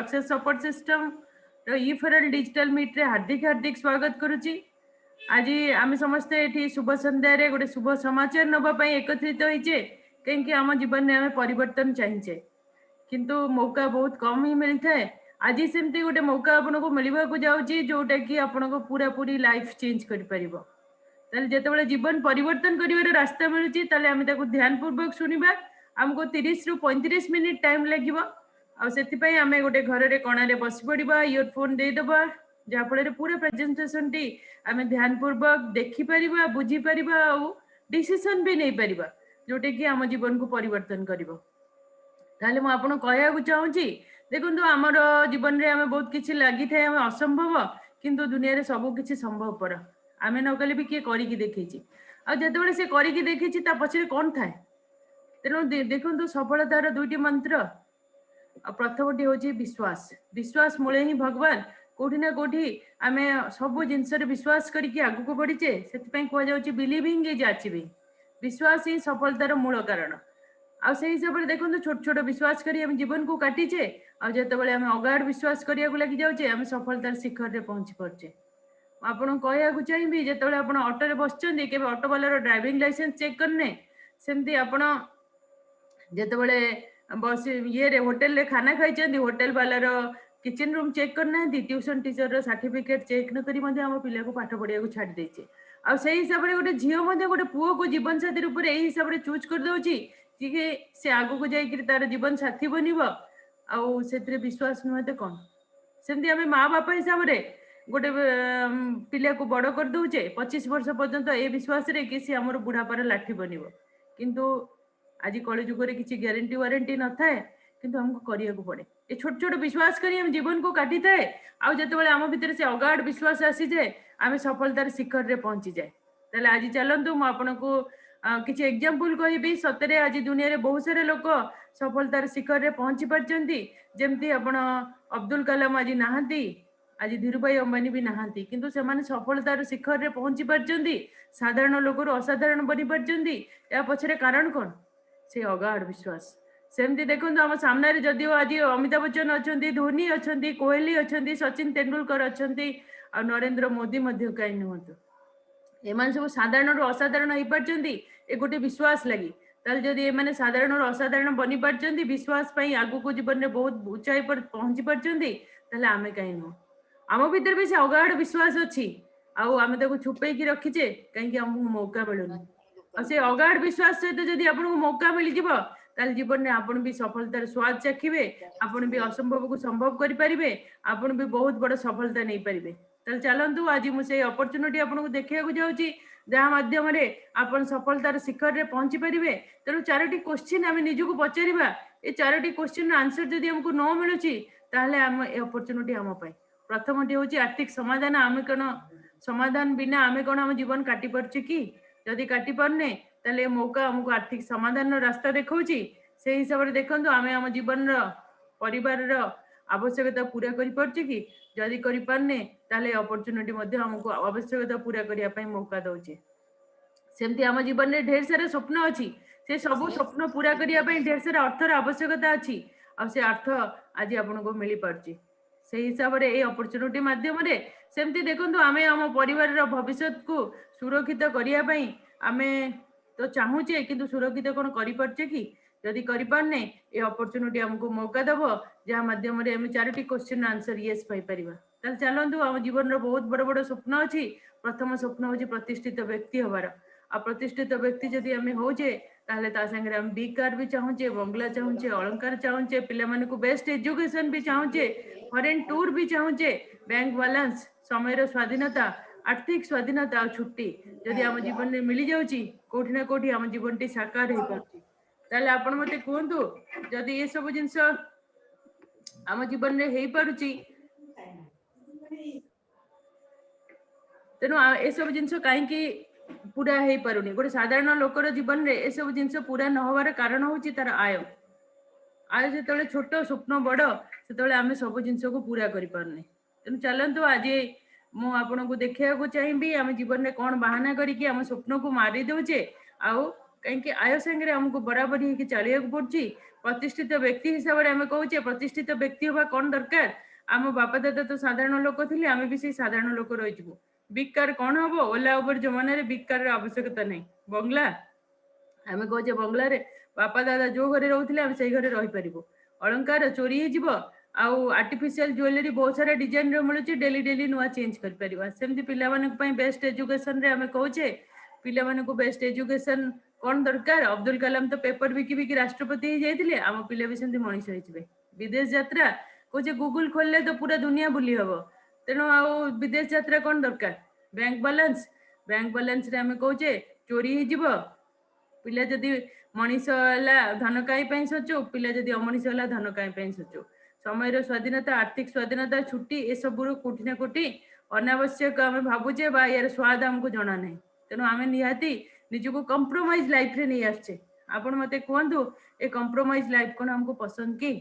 Success support system ईफेरल digital meet रे हार्दिक हार्दिक स्वागत करुची। आज आम समस्ते ये शुभ संध्यारे गोटे शुभ समाचार नवाई एकत्रित होइचे कहीं आम जीवन में आम परिवर्तन चाहिए किंतु मौका बहुत कम ही मिलता है। आज सेमती गोटे मौका आपको मिलवा जाऊँगी जोटा कि आपको पूरा पूरी लाइफ चेंज कर जो जीवन परिवर्तन कर रास्ता मिलूँ आम ध्यान पूर्वक शुणा। आमको 30 रु 35 मिनिट टाइम लगे आम गोटे घर कणारे बस पड़ा इयरफोन देदेबा जहाँफल पूरा प्रेजेंटेशन टी आम ध्यान पूर्वक देखिपर बुझीपर आ डिसीजन भी नहीं पार जोटा कि आम जीवन को परिवर्तन कर कहूँ चाहूँगी। देखो आमर जीवन में आम बहुत किसी लगी था आम असंभव किंतु दुनिया रे सब किसी संभव पर आम न कले भी किए करी देखी आते से करी देखी पछरे कौन थाए। तेणु देखो सफलतार दुईटी मंत्र प्रथमटी हूँ विश्वास। विश्वास मूले ही भगवान कौटी ना कौटी आम सब जिनस विश्वास करके आग को बढ़ीचे से कहुच्छे बिलीविंग इज अचीविंग। विश्वास ही सफलतार मूल कारण। आ से हिसाब से देखो छोट छोट विश्वास करी हम जीवन को काटीचे आते आम अगाध विश्वास करने लगी जाऊे आम सफलतार शिखर में पहुंची पारे। आपको कहूँ चाहिए जो आप ऑटो बसते के ऑटो वालार ड्राइविंग लाइसेंस चेक करने सेमती आपण जितेबले बस ये होटेल रे खाना खाई होटेल वालार किचन रूम चेक करना ट्यूशन टीचर सर्टिफिकेट चेक न करी आम पिला को पाठ पढ़िया छाड़ी देचे। आ से हिसाब से गोटे झील गोटे पुओ को जीवन साथी रूप में यही हिसाब से चूज कर दौची कि से आग को जाकर तार जीवन साथी बनब आते विश्वास नुहे तो कौन सेमती आम माँ बापा हिसाब से गोटे पिला को बड़ कर दौचे 25 वर्ष पर्यंत ए विश्वास रे कि सी आमर बुढ़ापार लाठी बनब किंतु आज कलि जुगे किसी ग्यारंटी वारंटी न थाए किंतु हमको करिया को पड़े। ये छोट छोट विश्वास करी हम जीवन को काटी थाए आते आम भितर से अगाध विश्वास आसी जाए आम सफलतार शिखर रे पहुंची जाए। ताले आज चलतु मु आपनको किसी एग्जांपल कहबी सतरे आज दुनिया रे बहुत सारे लोक सफलतार शिखर रे पहुंची पारचंती। जेमती आपण अब्दुल कलाम आज नहांती आज धीरूभाई अंबानी भी नहांती किंतु से माने सफलतार शिखर रे पहुंची पारचंती। साधारण लोक असाधारण बनी पारचंती या पछरे कारण कौन से अगाध विश्वास। सेमती देखो आम सामने जदिव आज अमिताभ बच्चन अच्छा धोनी अच्छा कोहली अच्छा सचिन तेंदुलकर अच्छा आ नरेंद्र मोदी कहीं नुहतु एम सब साधारण असाधारण हो पार्टी ए गोटे विश्वास लगी जदि एम साधारण असाधारण बनी पार्टी विश्वास आगू को जीवन में बहुत ऊंचाई पर पहुंची पार्टी आम कहीं नुह आम भीतर भी से अगाध विश्वास अच्छी आम छुपे रखीचे कहीं आमको मौका मिलूनी से अगाध विश्वास सहित जदि आपको मौका मिल जाए जीवन में आपन भी सफलतार स्वाद चाखिबे आपन भी असंभव को संभव करें आपन भी बहुत बड़ सफलता नहीं पारे। चलतु आज मुझे अपॉर्चुनिटी आपको देखा जाऊँगी जहाँ माध्यम आपन सफलतार शिखर में पहुंची पारे। तेणु 4टी क्वेश्चन आम निजक पचारा ये 4टी क्वेश्चन आंसर जदि हमको न मिलूँ आम अपॉर्चुनिटी आम प्रथमटी हूँ आर्थिक समाधान। आम कौन समाधान बिना आम कौन आम जीवन काटी पार्चे कि जदि काटी पारने ताले मौका हमको आर्थिक समाधान रास्ता देखौची। से हिसाब से देखो आम आम जीवन परिवार आवश्यकता पूरा करि पारछि कि जदि करि पारने ताले अपॉर्चुनिटी मध्ये हमको आवश्यकता पूरा करिया पई मौका दउछि। सेमती आम जीवन में ढेर सारा स्वप्न अच्छी से सब स्वप्न पूरा करिया पई ढेर सारा अर्थर आवश्यकता अच्छी आ से अर्थ आज आपको मिल पारछि। से हिसाब से ये अपॉर्चुनिटी माध्यम सेमती देखो आम आम परिवार भविष्य को सुरक्षित करने आम तो चाहूचे किंतु सुरक्षित कौन करें कि जदि करें ये अपॉर्चुनिटी हमको मौका दब जहाँ माध्यम आम 4टी क्वेश्चन आंसर येस पाइपर। चलतु आम जीवन बहुत बड़ बड़ स्वप्न अच्छी। प्रथम स्वप्न हूँ प्रतिष्ठित व्यक्ति हबार आ प्रतिष्ठित व्यक्ति जदि आम होचे ताहले ता संगे हम बी कार भी चाहूचे बंगला चाहूचे अलंकार चाहूचे पिला को बेस्ट एजुकेशन भी चाहूचे फॉरेन टूर भी चाहूचे बैंक बैलेंस समय स्वाधीनता आर्थिक स्वाधीनता और छुट्टी जदि आम जीवन में मिल जाऊँगी कौटी ना कौटी आम जीवन टी साकार हो पारे। आपण मते कहतु जदि ये सब जिनस आम जीवन में हो पारुची तेणु ए सब जिनस कहीं पूरा हो पारुनी। गोटे साधारण लोकर जीवन में ए सब जिनस पूरा न होवार कारण हूँ तार आय आय जो छोट स्वप्न बड़ से आम सब जिनस को पूरा करें। तेणु चलतु आज मु आपन को देखा चाहिए आम जीवन में कौन बाहाना करके आम स्वप्न को मारी दौचे आउ कहीं आय संगे आमको बराबरी चलिया पड़ी ପ୍ରତିଷ୍ଠିତ ବ୍ୟକ୍ତି ହିସାବରେ ଆମେ କହୁଛେ ପ୍ରତିଷ୍ଠିତ ବ୍ୟକ୍ତି ହେବା କ'ଣ ଦରକାର? ଆମ ବାପା ଦାଦା ତ ସାଧାରଣ ଲୋକ ଥିଲେ, ଆମେ ବି ସେଇ ସାଧାରଣ ଲୋକ ରହିଯିବୁ। ବିଗ୍ କାର୍ କ'ଣ ହବ? ଓଲା ଉବର ଜମାନାରେ ବିଗ୍ କାର୍ର ଆବଶ୍ୟକତା ନାହିଁ। ବଙ୍ଗଲା, ଆମେ କହୁଛେ ବଙ୍ଗଲାରେ ବାପା ଦାଦା ଯୋଉ ଘରେ ରହୁଥିଲେ ଆମେ ସେଇ ଘରେ ରହିପାରିବୁ। ଅଳଙ୍କାର ଚୋରି ହେଇଯିବ, ଆଉ ଆର୍ଟିଫିସିଆଲ ଜୁଏଲାରୀ ବହୁତ ସାରା ଡିଜାଇନର ମିଳୁଛି, ଡେଲି ଡେଲି ନୂଆ ଚେଞ୍ଜ କରିପାରିବା। ସେମିତି ପିଲାମାନଙ୍କ ପାଇଁ ବେଷ୍ଟ ଏଜୁକେସନରେ ଆମେ କହୁଛେ ପିଲାମାନଙ୍କୁ ବେଷ୍ଟ ଏଜୁକେସନ କ'ଣ ଦରକାର? ଅବଦୁଲ କାଲାମ ତ ପେପର ବିକି ବିକି ରାଷ୍ଟ୍ରପତି ହେଇଯାଇଥିଲେ, ଆମ ପିଲା ବି ସେମିତି ମଣିଷ ହେଇଯିବେ। ବିଦେଶ ଯାତ୍ରା କହୁଛେ ଗୁଗୁଲ ଖୋଲିଲେ ତ ପୁରା ଦୁନିଆ ବୁଲି ହବ, ତେଣୁ ଆଉ ବିଦେଶ ଯାତ୍ରା କ'ଣ ଦରକାର? ବ୍ୟାଙ୍କ ବାଲାନ୍ସରେ ଆମେ କହୁଛେ ଚୋରି ହେଇଯିବ। ପିଲା ଯଦି ମଣିଷ ହେଲା ଧନ କାହିଁ ପାଇଁ ସୋଚୁ, ପିଲା ଯଦି ଅମଣିଷ ହେଲା ଧନ କାହିଁ ପାଇଁ ସୋଚୁ। ସମୟର ସ୍ୱାଧୀନତା, ଆର୍ଥିକ ସ୍ୱାଧୀନତା, ଛୁଟି ଏସବୁର କୋଟି ନା କୋଟି ଅନାବଶ୍ୟକ ଆମେ ଭାବୁଛେ ବା ୟାର ସ୍ୱାଦ ଆମକୁ ଜଣା ନାହିଁ। ତେଣୁ ଆମେ ନିହାତି ନିଜକୁ କମ୍ପ୍ରୋମାଇଜ ଲାଇଫରେ ନେଇ ଆସୁଛେ। ଆପଣ ମତେ କୁହନ୍ତୁ, ଏ କମ୍ପ୍ରୋମାଇଜ ଲାଇଫ କ'ଣ ଆମକୁ ପସନ୍ଦ କି?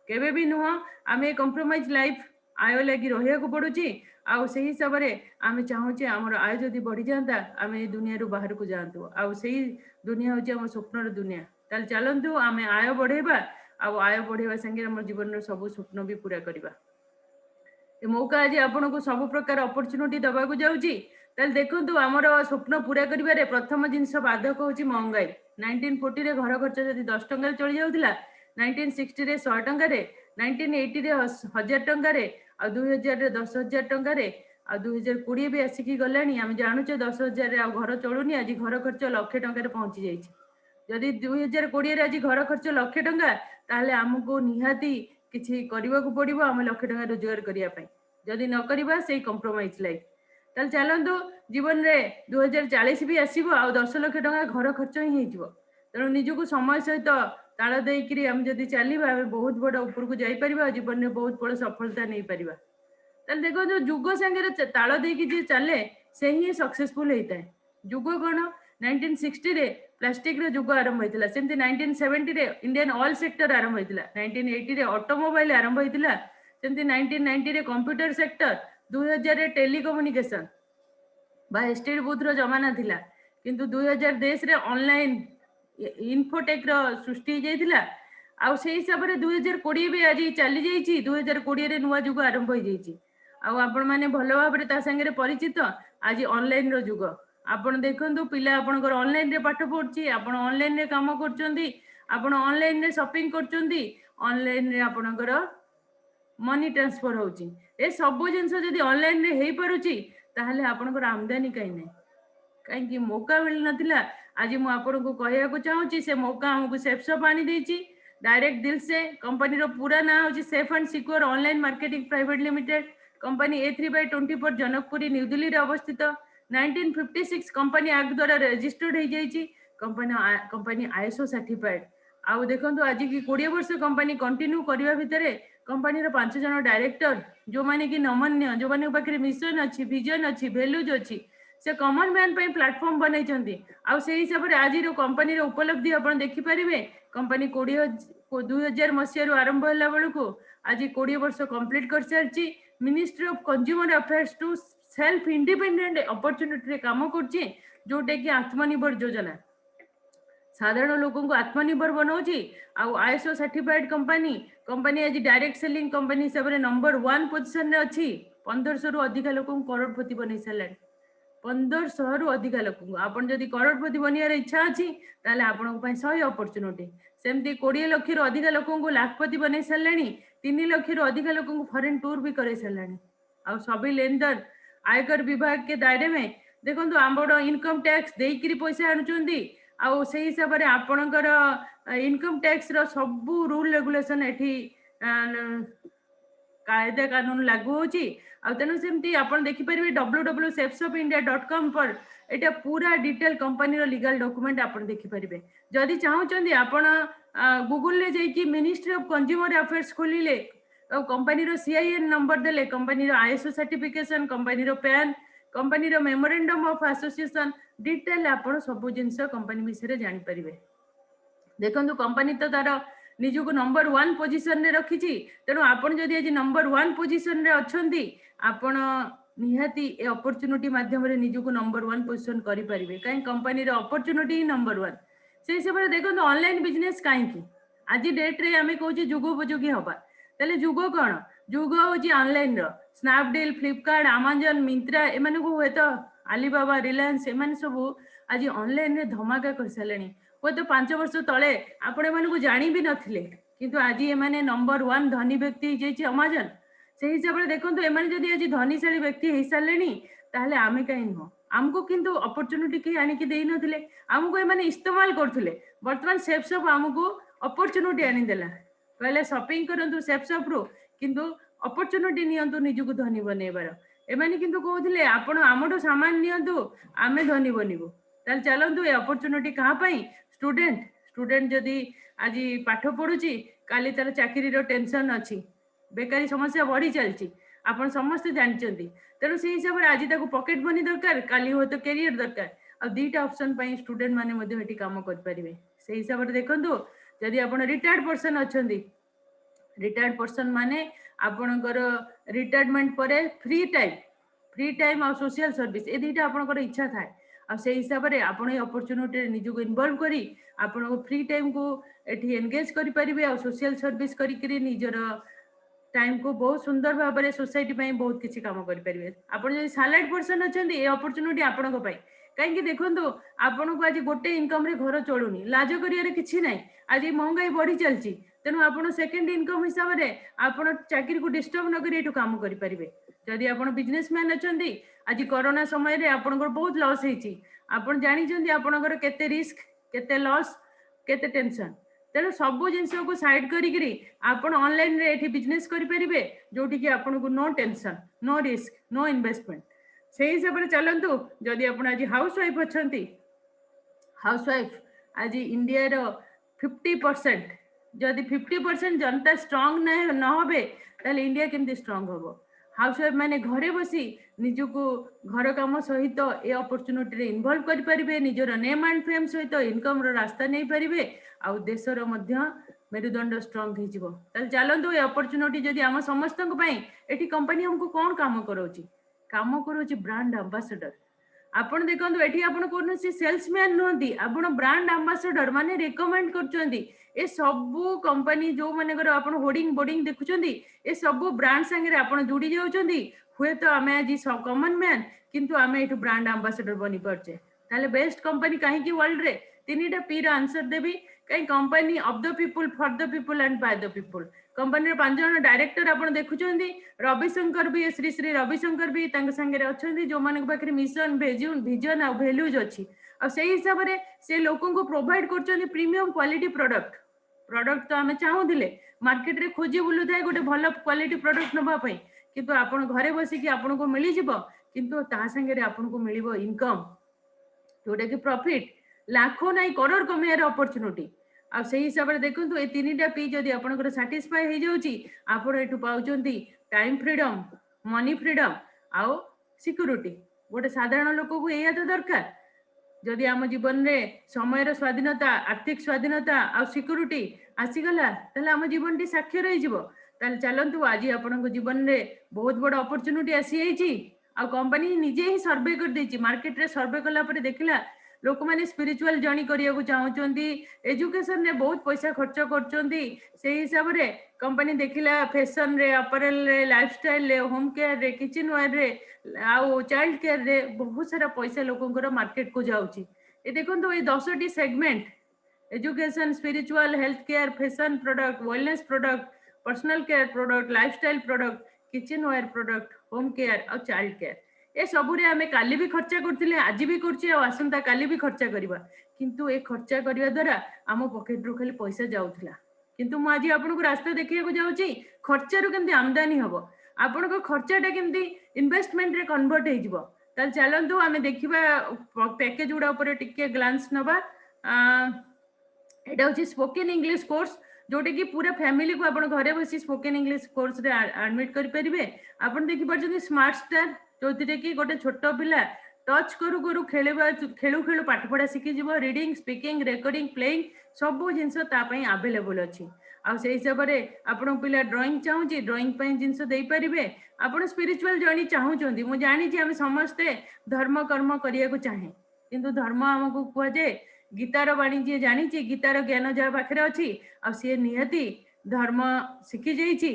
କେବେ ବି ନୁହଁ। ଆମେ ଏ କମ୍ପ୍ରୋମାଇଜ ଲାଇଫ ଆୟ ଲାଗି ରହିବାକୁ ପଡୁଛି, ଆଉ ସେଇ ହିସାବରେ ଆମେ ଚାହୁଁଛେ ଆମର ଆୟ ଯଦି ବଢିଯାଆନ୍ତା ଆମେ ଏ ଦୁନିଆରୁ ବାହାରକୁ ଯାଆନ୍ତୁ, ଆଉ ସେଇ ଦୁନିଆ ହେଉଛି ଆମ ସ୍ୱପ୍ନର ଦୁନିଆ। ତାହେଲେ ଚାଲନ୍ତୁ ଆମେ ଆୟ ବଢେଇବା, ଆଉ ଆୟ ବଢେଇବା ସାଙ୍ଗରେ ଆମ ଜୀବନର ସବୁ ସ୍ୱପ୍ନ ବି ପୂରା କରିବା। ଏ ମୌକା ଆଜି ଆପଣଙ୍କୁ ସବୁ ପ୍ରକାର ଅପରଚ୍ୟୁନିଟି ଦେବାକୁ ଯାଉଛି। ତାହେଲେ ଦେଖନ୍ତୁ, ଆମର ସ୍ୱପ୍ନ ପୂରା କରିବାରେ ପ୍ରଥମ ଜିନିଷ ବାଧକ ହେଉଛି ମହଙ୍ଗାଇ। 1940ରେ ଘର ଖର୍ଚ୍ଚ ଯଦି 10 ଟଙ୍କାରେ ଚଳି ଯାଉଥିଲା, 1960ରେ 100 ଟଙ୍କାରେ, 1980ରେ 1000 ଟଙ୍କାରେ, ଆଉ 2000ରେ 10,000 ଟଙ୍କାରେ, ଆଉ 2020 ବି ଆସିକି ଗଲାଣି। ଆମେ ଜାଣୁଛେ 10,000ରେ ଆଉ ଘର ଚଳୁନି। ଆଜି ଘର ଖର୍ଚ୍ଚ 1,00,000 ଟଙ୍କାରେ ପହଞ୍ଚି ଯାଇଛି। ଯଦି 2020ରେ ଆଜି ଘର ଖର୍ଚ୍ଚ 1,00,000 ଟଙ୍କା, ତାହେଲେ ଆମକୁ ନିହାତି କିଛି କରିବାକୁ ପଡିବ ଆମେ 1,00,000 ଟଙ୍କା ରୋଜଗାର କରିବା ପାଇଁ। ଯଦି ନ କରିବା ସେଇ କମ୍ପ୍ରୋମାଇଜ ଲାଇଫ। ତାହେଲେ ଚାଲନ୍ତୁ, ଜୀବନରେ 2040 ବି ଆସିବ ଆଉ 10,00,000 ଟଙ୍କା ଘର ଖର୍ଚ୍ଚ ହିଁ ହେଇଯିବ। ତେଣୁ ନିଜକୁ ସମୟ ସହିତ ତାଳ ଦେଇକିରି ଆମେ ଯଦି ଚାଲିବା, ଆମେ ବହୁତ ବଡ଼ ଉପରକୁ ଯାଇପାରିବା, ଜୀବନରେ ବହୁତ ବଡ଼ ସଫଳତା ନେଇପାରିବା। ତାହେଲେ ଦେଖନ୍ତୁ, ଯୁଗ ସାଙ୍ଗରେ ତାଳ ଦେଇକି ଯିଏ ଚାଲେ ସେ ହିଁ ସକ୍ସେସଫୁଲ ହେଇଥାଏ। ଯୁଗ କ'ଣ? 1960ରେ ପ୍ଲାଷ୍ଟିକର ଯୁଗ ଆରମ୍ଭ ହେଇଥିଲା, ସେମିତି 1970ରେ ଇଣ୍ଡିଆନ ଅଏଲ ସେକ୍ଟର ଆରମ୍ଭ ହେଇଥିଲା, 1980ରେ ଅଟୋମୋବାଇଲ ଆରମ୍ଭ ହେଇଥିଲା, ସେମିତି 1990ରେ କମ୍ପ୍ୟୁଟର ସେକ୍ଟର, 2000ରେ ଟେଲିକମ୍ୟୁନିକେସନ ବା ଏସ୍ଟିଡି ବୁଥର ଜମାନା ଥିଲା, କିନ୍ତୁ 2010ରେ ଅନଲାଇନ ଇନଫୋଟେକ୍ର ସୃଷ୍ଟି ହେଇଯାଇଥିଲା। ଆଉ ସେଇ ହିସାବରେ 2020 ବି ଆଜି ଚାଲି ଯାଇଛି, 2020ରେ ନୂଆ ଯୁଗ ଆରମ୍ଭ ହେଇଯାଇଛି। ଆଉ ଆପଣମାନେ ଭଲ ଭାବରେ ତା ସାଙ୍ଗରେ ପରିଚିତ। ଆଜି ଅନଲାଇନର ଯୁଗ। ଆପଣ ଦେଖନ୍ତୁ, ପିଲା ଆପଣଙ୍କର ଅନଲାଇନରେ ପାଠ ପଢୁଛି, ଆପଣ ଅନଲାଇନରେ କାମ କରୁଛନ୍ତି, ଆପଣ ଅନଲାଇନରେ ସପିଂ କରୁଛନ୍ତି, ଅନଲାଇନରେ ଆପଣଙ୍କର ମନି ଟ୍ରାନ୍ସଫର ହେଉଛି। ଏ ସବୁ ଜିନିଷ ଯଦି ଅନଲାଇନରେ ହେଇପାରୁଛି, ତାହେଲେ ଆପଣଙ୍କର ଆମଦାନୀ କାହିଁ ନାହିଁ? କାହିଁକି ମୌକା ମିଳିନଥିଲା? ଆଜି ମୁଁ ଆପଣଙ୍କୁ କହିବାକୁ ଚାହୁଁଛି, ସେ ମୌକା ଆମକୁ ସେଫ୍ସପ୍ ଆଣି ଦେଇଛି। डायरेक्ट दिल से कंपनी रो पूरा ना हो safe and secure online marketing private limited. Company A3/24 Janakpuri new Delhi रे अवस्थित। 1956 कंपनी एक्ट द्वारा रजिस्टर्ड हो जाइए। Company ISO certified. आउ देखो आज की 20 वर्ष कंपनी कंटिन्यू करने भितर कंपनी 5 जन डायरेक्टर जो माने कि नमन्य, जो माने पाखे मिशन अच्छी, विजन अच्छी, वैल्यूज अच्छी, से कॉमन मैन पे प्लेटफॉर्म बनाई। आउ से हिसाब से आज कंपनी उपलब्धि आप देखिपारे। कंपनी 2000 मसीह आरंभ होला बेलू आज 20 वर्ष कंप्लीट कर सारी। Ministry of consumer affairs to self independent opportunity काम कर, जोटा कि आत्मनिर्भर योजना साधारण लोक को आत्मनिर्भर बनाऊँगी। आउ ISO सर्टिफाइड कंपनी कंपनी आज डायरेक्ट सेलिंग कंपनी हिसाब से नंबर 1 पोजिशन रे अच्छी। 1500 रु अधिक लोक करोड़पति बन सारे। 1500 रु अधिक लोक आप जदि करोड़पति बनवार इच्छा अच्छी, ताले आपण 100 अपॉर्चुनिटी। सेमती 20 लाख रु अधिक लोक लाखपति बन सारे। 3 लाख रु अधिक लोक फॉरेन टूर भी कर सारे। आउ सभी लेन देन आयकर विभाग के दायरे में देखो आम इनकम टैक्स देकर पैसा आणुचंदी। आउ से हिसाब से आपणकर इनकम टैक्स रो सबू रूल रेगुलेशन एठी कायदा कानून लागू होची। आ तेणु सेमती आपण देखिपारे www.safesopindia.com पर एटा पूरा डिटेल कंपनी रो लीगल डॉक्यूमेंट आपण देखिपारे। जदि चाहूचंदी आपण गूगल ले जाई कि मिनिस्ट्री ऑफ कंज्यूमर अफेयर्स खोलिले, कंपनी रो CIN नंबर देले, कंपनी रो ISO सर्टिफिकेशन, कंपनी रो पैन, कंपनी रो मेमोरेंडम ऑफ एसोसिएशन डिटेल आपण सब जिनस कंपनी विषय जानि परिबे। देखो कंपनी तो तार निजको नंबर 1 पोजिशन रे रखी। तेणु आपण जदि आज नंबर 1 पोजिशन रे अछंती, आपण निहाती ए अपॉर्चुनिटी माध्यम रे निजको नंबर 1 पोजिशन करि परिबे। काई कंपनी रो अपॉर्चुनिटी नंबर 1। से हिसाब से देखो ऑनलाइन बिजनेस काईकी आज डेट रे आम कहे जुगोपयोगी हवा ताले जुग कौन जुग हूँ ऑनलाइन स्नैपडील फ्लिपकार्ट अमेजन मिंत्रा एम हुए तो आलीबाबा रिलायंस एम सब आज ऑनलाइन रे धमाका कर सारे हे तो 5 वर्ष तले आपण एम जानी भी नथिले किंतु आज एमाने नंबर 1 धनी व्यक्ति होइछि अमेजन से हिसाब से देखो एम जदि आज धनीशाली व्यक्ति हो सारे ताहले आमे कहीं नुह आमको किंतु अपॉर्चुनिटी के आनिक दे नथिले आमको एमाने इस्तेमाल करथुले वर्तमान सेफ शॉप आमको अपॉर्चुनिटी आनीदेला कहले शॉपिंग करंतु सेफ शॉप रो किंतु अपॉर्चुनिटी नियंतु निजको धनी बनेबार एमाने किंतु कहउथिले आपण आमठो सामान नियंतु आमे धनी बनिबो ताल चलंतु ए अपॉर्चुनिटी कहा पई स्टूडेंट स्टूडेंट जदि आज पाठ पढुची काली तार चाकरी रो टेंशन अछि बेकारी समस्या बढ़ी चलती आपण समस्ते जानते तेणु से हिसाब से आज तक पॉकेट मनी दरकार काली हो तो कैरियर दरकार आ दीटा ऑप्शन पाई स्टूडेंट माने मध्ये हेटी काम कर परिबे से हिसाब से देखंतु जदि आपण रिटायर्ड पर्सन अछंती रिटायर्ड पर्सन माने आपणकर रिटायरमेंट परे फ्री टाइम और सोशल सर्विस ए दीटा आपणकर इच्छा थाए आ से हिसाब से आपण अपॉर्चुनिटी निजको इन्वॉल्व करी आपण फ्री टाइम को एठी एंगेज करि परिबे आ सोशल सर्विस करी करी निजर टाइम को बहुत सुंदर भाव में सोसाइटी पे बहुत किसी काम करेंगे आपड़ जो सैलरीड पर्सन अच्छा ये अपॉर्चुनिटी आपण कहीं देखो आपन को आज गोटे इनकम रे घर चलुनी लाज करियर किसी ना आज महंगाई बढ़ी चलती तेणु आप सेकेंड इनकम हिसाब से आप चाकरी को डिस्टर्ब न करी काम करेंगे जदि आप बिजनेसमैन अच्छा आज कोरोना समय आपन बहुत लॉस होती आप जानते आपंकर केते रिस्क केते लॉस केते टेंशन तेणु सब जिनस को साइड करी आपण ऑनलाइन रे एठी बिजनेस करि परिबे जोटी कि आपण को no tension no risk no investment से हिसाब से चलंतु जदि आपण आज हाउस वाइफ अछंती हाउस वाइफ आज इंडिया रो 50% जदि 50% जनता स्ट्रांग न होबे ताले इंडिया केमती स्ट्रांग होबो हाउस वाइफ माने घरे बसी निजको घर काम सहित ए अपॉर्चुनिटी रे इन्वॉल्व करि परिबे निजर नेम एंड फेम सहित इनकम रो रास्ता नै परिबे आ देशर मध्य मेरुदंड स्ट्रांग हो चलतु ये अपॉर्चुनिटी जदि आम समस्त एटी कंपनी हमको कौन काम करोची ब्रांड एम्बेसडर आपण देखो ये आप कौन सेल्समैन नुहति आप ब्रांड एम्बेसडर माने रिकमेंड कर सबू कंपनी जो मानकर आप होर्डिंग बोर्डिंग देखुं ये सब ब्रांड सांगे आप जोड़ी जाऊँगी हुए तो आम आज कॉमन मैन किंतु आम ये ब्रांड एम्बेसडर बनी पार्चे ताले बेस्ट कंपनी कहीं वर्ल्ड रे 3टा पी रो आंसर देवी कहीं company of the people for the people and by the people company 5 जन डायरेक्टर आप देखुं रविशंकर भी श्री श्री रविशंकर भी संगे अच्छा जो मान पाखे मिशन विजन आ वैल्यूज अच्छी और से हिसाब से से लोक को प्रोवाइड कर प्रीमियम क्वालिटी प्रोडक्ट तो आम चाहूले मार्केट रे खोजी बुलू थाए गोटे भल क्वालिटी प्रोडक्ट नापी किंतु आपण घरे बसिकी आपन को मिल जिवो किंतु ता संगे आपन को मिलिबो इनकम जोटा कि प्रॉफिट लाखों नहीं करोड़ कमार अपॉर्चुनिटी आ से हिसाब से देखो ये 3टा पी जदि आपनकर सैटिस्फाई हो जाउची आपण एठु पाउचंती टाइम फ्रीडम मनी फ्रीडम आउ सिक्योरिटी गोटे साधारण लोक को एया तो दरकार जदि आम जीवन रे समय स्वाधीनता आर्थिक स्वाधीनता आ सिक्योरिटी आसीगला ताले आम जीवन टी साक्षर हो जिवो ताले चलंतु आज आपन जीवन रे बहुत बड़ अपॉर्चुनिटी आसी जाइची आ कंपनी निजे ही सर्वे कर देची मार्केट रे सर्वे कला परे देखला लोक मैंने स्पिरिचुअल जर्नी करने चाहते एजुकेशन रे बहुत पैसा खर्च कर हिसाब से कंपनी देखला फैशन रे अपरेल रे लाइफस्टाइल रे होम केयर रे किचन वेयर रे आउ चाइल्ड केयर रे बहुत सारा पैसा लोकंकर मार्केट को जाउची ए देखो ये 10टी segment education spiritual health care fashion product wellness product personal care product lifestyle product kitchen ware product home care और चाइल्ड केयर ए सबुरे आमे काली भी खर्चा करथिले आज भी करछि आ आसंता काली भी खर्चा करबा किंतु ए खर्चा करिया द्वारा आम पॉकेट रो खाली पैसा जाउथला किंतु मु आज आपन को रास्ता देखिया को जाउछि खर्चा रो केमती आमदानी हबो आपन को खर्चाटा केमती इन्वेस्टमेंट रे कन्वर्ट हे जिवो ताल चलंतु आमे देखिबा पैकेज उडा ऊपर टिके ग्लांस नबा एटा होछि स्पोकन इंग्लिश कोर्स जोटे कि पूरा फैमिली को आपण घरे बसी स्पोकन इंग्लिश कोर्स रे एडमिट करि परिबे आपण देखि परछन स्मार्ट स्टार जो कि गोटे छोट पिला टच करू करू खेलू खेलू पाठ पढ़ा शिखी जीव रीडिंग स्पीकिंग रेकर्डिंग प्लेइंग सब जिनस आवेलेबल अच्छी आ से हिसाब से आपण पिला ड्राइंग चाहूँगी ड्राइंग जिनस दे पारे आप स्पिरिचुअल जर्नी चाहूँगी मुझे जानी आम समस्ते धर्म कर्म करने को चाहे किंतु धर्म आमको कहुए गीतार बाणी जी जानी गीतार ज्ञान जहाँ पाखे अच्छी सी निहती धर्म शिखी जाइए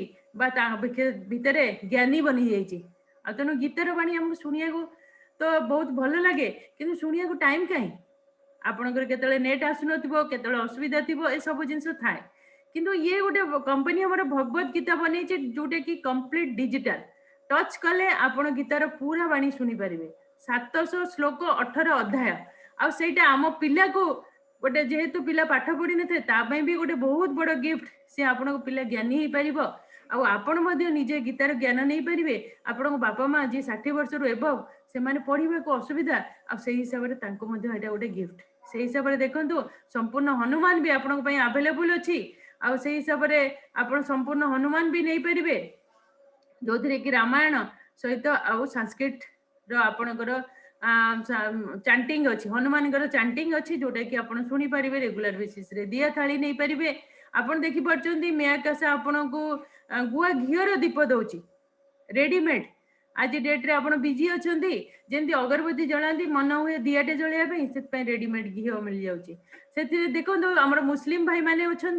भितर ज्ञानी बनी जाइए तेणु गीतार बाणी आमको शुणा तो बहुत भल लगे कि शुणा टाइम कहीं आपणकर केतले नेट आसुन केतले असुविधा थी ए सब जिन थाए किंतु ये गोटे कंपनी हमारे भगवत गीता बनी जोटा कि कंप्लीट डिजिटल टच कले आपण गीतार पूरा बाणी शुणी पारे 700 श्लोक 18 अध्याय आईटा आम पिला को गोटे जेहेतु पिला पाठ पढ़ी न भी गोटे बहुत बड़ गिफ्ट सी आपण पिला ज्ञानी हो पार आपण निजे गीतार ज्ञान नहीं पारे आपण बापा माँ जी 60 वर्ष रु एबव से पढ़ा को असुविधा हिसाब से गोटे गिफ्ट से हिसाब से देखो संपूर्ण हनुमान भी आपण आवेलेबल अच्छी से हिसाब से आप संपूर्ण हनुमान भी नहीं पारे जो थे कि रामायण सहित आउ संस्कृत आपणकर चांटिंग अच्छी हनुमान चांटिंग अच्छी जोटा कि आप शुणी पारे रेगुलर बेसीस रे दिया थाली नहीं पारे आप देखिपी मेकाशा आपण को गुआ घीर दीप दौची रेडीमेड आज डेट रे आप बिजी अच्छा जमी अगरबत्ती जलाती मन हुए दियाटे जलैया से रेडीमेड घी मिल जाऊँगी से देखो आम मुस्लिम भाई मैंने अच्छा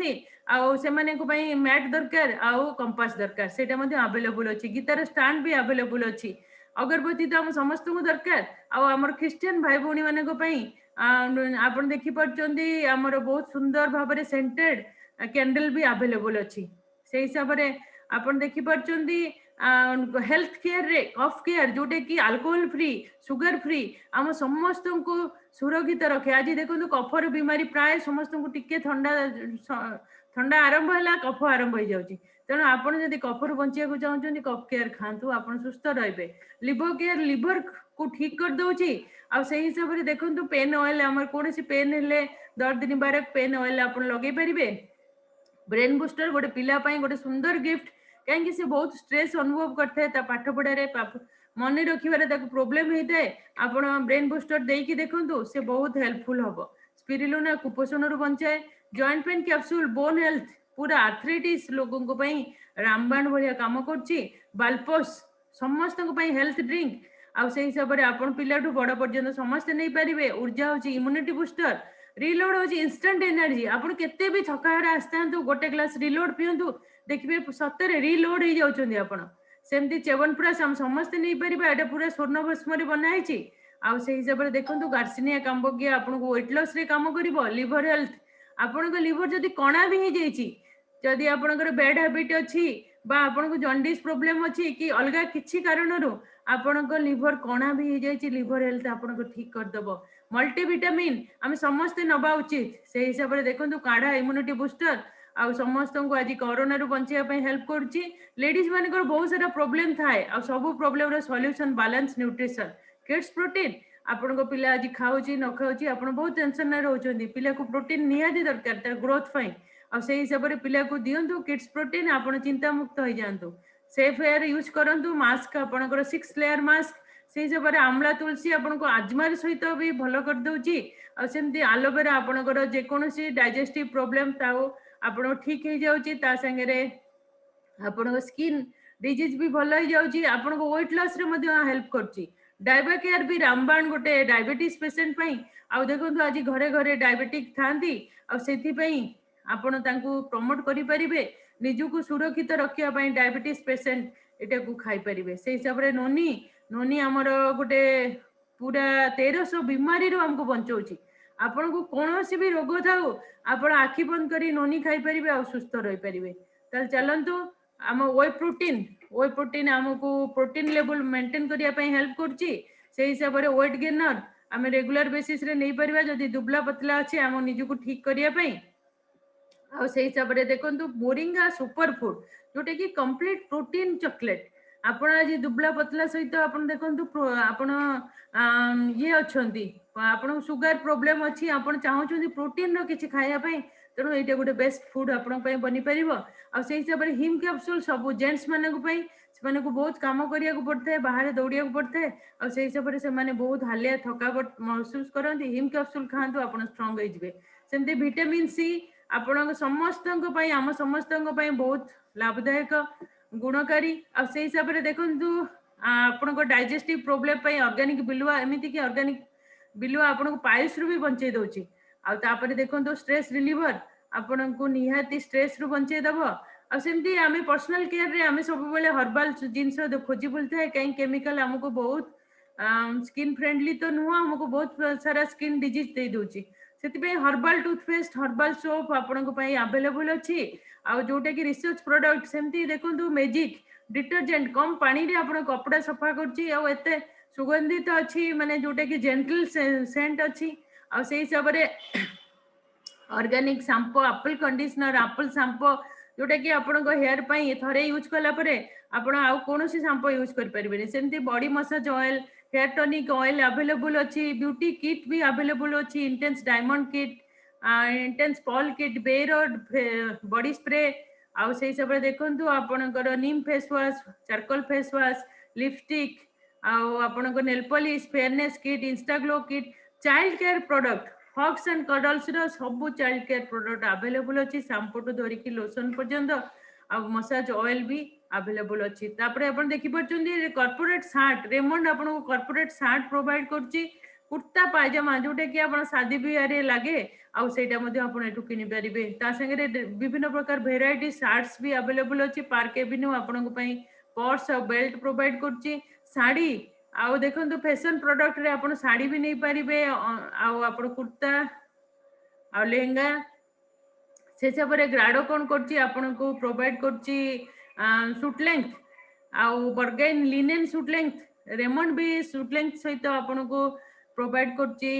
मैट दरकार आउ कंपास दरकार से आवेलेबल अच्छी गीतार स्टाण्ड भी आवेलेबल अच्छी अगरबत्ती तो आम समस्त को दरकार आमर ख्रीस्टियन भाई भौणी मानी आप देखिपी आमर बहुत सुंदर भाव में सेंटेड कैंडल भी आवेलेबल अच्छी से हिसाब से आप देखिपी हेल्थ केयर रे कफ केयर जोटे कि अल्कोहल फ्री सुगर फ्री आम समस्त को सुरक्षित रखे आज देखो कफर बीमारी प्राय समस्त को टिके ठंडा आरंभ है कफ आरंभ हो जाऊँगी तेणु आपड़ जब कफर बचा चाहते कफ केयर खातु आप सुस्थ रे लिवर केयर लिवर को ठीक कर दौची से हिसाब से देखो पेन ऑयल आम कौन पेन हेले दर्द निवारक पेन ऑयल आप लगे पारे ब्रेन बूस्टर गोटे पिला गोटे सुंदर गिफ्ट कहीं से बहुत स्ट्रेस अनुभव करता है पाठ पढ़ारे मन रखिए प्रोब्लेम होता है आप ब्रेन बूस्टर देकी देखो से बहुत हेल्पफुल हम स्पिरुलिना कुपोषण रु बचाए joint pain capsule bone health पूरा आर्थराइटिस लोगों रामबाण भाया काम करल्पोस समस्त हेल्थ ड्रिंक से हिसाब से आप पिला बड़ पर्यंत समस्ते नहीं पारे ऊर्जा हो इम्यूनिटी बूस्टर रिलोड हो इंस्टेंट एनर्जी आप केते भी थकाहार आसता गोटे ग्लास रिलोड पिंतु देखिए सतरे रिलोड हो जाऊँगी आप सेमती च्यवनप्राश आम समस्ते नहीं पारे यहाँ पूरा स्वर्ण भस्म बनाई से हिसाब से देखो गार्सिनिया काम्बोगिया आपको वेट लॉस रे काम कर लिवर हेल्थ आपण लिवर जदि कणा भी हो जदि आपणकर बैड हैबिट अच्छी आपको जॉन्डिस प्रॉब्लम अच्छी कि अलग किसी कारण आपण लिवर कणा भी हो जाए लिवर हेल्थ आपको ठीक करदेव मल्टीविटामिन आम समस्ते नवा उचित से हिसाब से देखो काढ़ा इम्यूनिटी बूस्टर आ समस्त को आज कोरोना रू बचाई हेल्प करुच्ची लेडीज मानकर बहुत सारा प्रोब्लेम थाए आ सब problem solution balance nutrition kids protein आपण को पिला आज खाऊची न खाऊची आप बहुत टेंशन में रोचंदी पिला को प्रोटीन निहाती दरकार तार ग्रोथ पाई आ से हिसाब से पिला को दिंतु किड्स प्रोटीन आप चिंता मुक्त हो जातु सेफ एयर यूज करंतु मास्क आपणकर 6 लेयर मास्क से हिसाब से आमला तुलसी आपन को आजमार सहित भी भल कर दउची आ सेमती एलोवेरा आपणकर जेकोसी डाइजेस्टिव प्रॉब्लम ताऊ आपण ठीक हो जाउची ता संगे रे आपण स्किन डिजीज भी भल हो जाउची आपण को वेट लॉस रे मध्ये हेल्प करची डायबा केयर भी रामबाण गोटे डायबिटीज पेशेंट पई आ देखो आज घरे घरे डायबिटिक थांती आ सेथि पई आपण तांको प्रमोट करि परिबे निजु को सुरक्षित रखिया पई डायबिटीज पेशेंट एटा को खाई परिबे से हिसाब रे नोनी नोनी आमर गोटे पूरा 1300 बीमारी रो हमको बचाऊँगी आपण को कौन भी रोग थाऊ आप आखि बंद कर नोनी खाई पारे आ सुस्थ रही पारे ताल चलतु आम वे प्रोटीन आमको प्रोटीन लेवल मेंटेन करने हेल्प करछि से हिसाब से वेट गेनर आम रेगुलर बेसिस रे नहीं पारिबा जदि दुबला पतला अच्छे आम निजको ठीक करने से हिसाब से देखो मोरिंगा सुपर फूड जोटा कि कंप्लीट प्रोटीन चॉकलेट आपण आज दुबला पतला सहित आप देखो आपण ये अच्छा आप सुगर प्रोब्लेम अच्छी आप चाहते प्रोटीन किसी खायापी तेणु ये गोटे बेस्ट फूड आपण बनी पार आ से हिसाब से हिम कैप्सूल सब जेंट्स मानक बहुत काम करिया पड़ता है बाहर दौड़िया पड़ता है आ से हिसाब से बहुत हालिया थकावट महसूस करते हिम कैप्सूल खातु आप स्ट्रंग हो सेमती विटामिन सी आपण समस्त आम समस्त बहुत लाभदायक गुणकारी आ से हिसाब से देखो आपण डाइजेस्टिव प्रोब्लेम ऑर्गेनिक बिलुआ एमती कि ऑर्गेनिक बिलुआ आपन को पायस रु भी बंचे दउची ଆଉ ତାପରେ ଦେଖନ୍ତୁ ଷ୍ଟ୍ରେସ୍ ରିଲିଭର ଆପଣଙ୍କୁ ନିହାତି ଷ୍ଟ୍ରେସ୍ ରୁ ବଞ୍ଚେଇ ଦବ। ଆଉ ସେମିତି ଆମେ ପର୍ସନାଲ କେୟାର ରେ ଆମେ ସବୁବେଳେ ହର୍ବାଲ ଜିନିଷ ଖୋଜି ବୁଲିଥାଏ, କାହିଁ କେମିକାଲ ଆମକୁ ବହୁତ ସ୍କିନ୍ ଫ୍ରେଣ୍ଡଲି ତ ନୁହଁ, ଆମକୁ ବହୁତ ସାରା ସ୍କିନ୍ ଡିଜିଜ ଦେଇ ଦଉଛି। ସେଥିପାଇଁ ହର୍ବାଲ ଟୁଥପେଷ୍ଟ ହର୍ବାଲ ସୋପ ଆପଣଙ୍କ ପାଇଁ ଆଭେଲେବୁଲ ଅଛି। ଆଉ ଯୋଉଟା କି ରିସର୍ଚ୍ଚ ପ୍ରଡକ୍ଟ, ସେମିତି ଦେଖନ୍ତୁ ମେଜିକ डिटर्जेंट कम पानी रे आपण कपड़ा सफा करची आ एते सुगंधित अच्छी माने जोटा कि जेंटल सेंट अच्छी आ से हिसाब रे organic shampoo Apple conditioner Apple shampoo जोटा कि आपण हेयर पई थरे यूज कला परे आपण आउ कोनोसी शैम्पू यूज कर परिबे। सेमती body massage oil hair tonic oil available अच्छी, ब्यूटी किट भी अवेलेबल अच्छी, इंटेंस डायमंड किट इंटेंस पॉल किट बेरोड बॉडी स्प्रे आउ से हिसाब रे देखंतु आपणकर neem face wash charcoal face wash lipstick आउ आपणकर nail polish fairness kit insta glow kit child care product hawks and cuddles रो सब चाइल्ड केयर प्रोडक्ट अवेलेबल अच्छी, शैम्पू टू धरिकी लोशन पर्यंत आ मसाज ऑयल भी अवेलेबल अच्छी। तापरे आपण देखि परचुंदी कॉर्पोरेट शार्ट रेमंड आपन कॉर्पोरेट शार्ट प्रोवाइड करची, कुर्ता पायजामा जोटा कि आपण शादी ब्याह रे लागे आउ सेटा मध्ये आपण एटू किनि परिबे। ता संगे विभिन्न प्रकार वेराइटी शार्ट्स भी अवेलेबल अच्छी। पार्क एवेन्यू आपण पई पर्स और बेल्ट प्रोवाइड करची, साड़ी आउ देखंतु फैशन प्रोडक्ट रे आपण साड़ी भी नहीं पारिबे आउ आपण कुर्ता आ लेहंगा से सब रे ग्राडो कोन करची आपण को प्रोवाइड करची सूट लेंथ आउ Bergen linen suit length Raymond भी सूट लेंथ सहित आपण को प्रोवाइड करची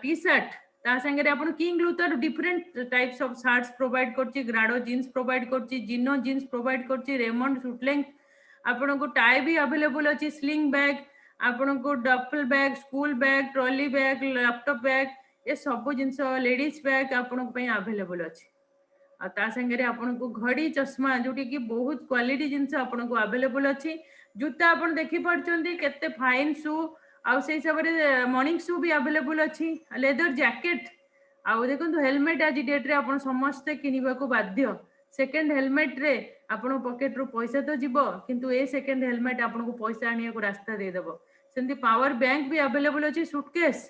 टी शर्ट ता संगे आपण king Luther different types of shirts provide करची, ग्राडो जीन्स प्रोवाइड करची, जिनो जीन्स प्रोवाइड करची, रेमंड सूट लेंथ आपण को टाई भी अवेलेबल अच्छी, स्लिंग बैग आपण को duffel bag school bag trolley bag laptop bag ये सब जिनस लेडीज बैग आपण पई अवेलेबल अच्छी। आ ता संगे आपण को घड़ी चश्मा जोटी कि बहुत क्वालिटी जिनस आपण को अवेलेबल अच्छी। जूता आपण देखि परचंदी केते फाइन शू आ से हिसाब रे मॉर्निंग शू भी अवेलेबल अच्छी, लेदर जैकेट आउ देखो हेलमेट आज डेट रे आपण समस्ते किनिबा को बाध्य। सेकेंड हेलमेट रे आपण पॉकेट रो पैसा तो जीवो किंतु ए सेकेंड हेलमेट आपण को पैसा आनिया को रास्ता दे देबो। सेंती पावर बैंक भी अवेलेबल अच्छी, सूटकेस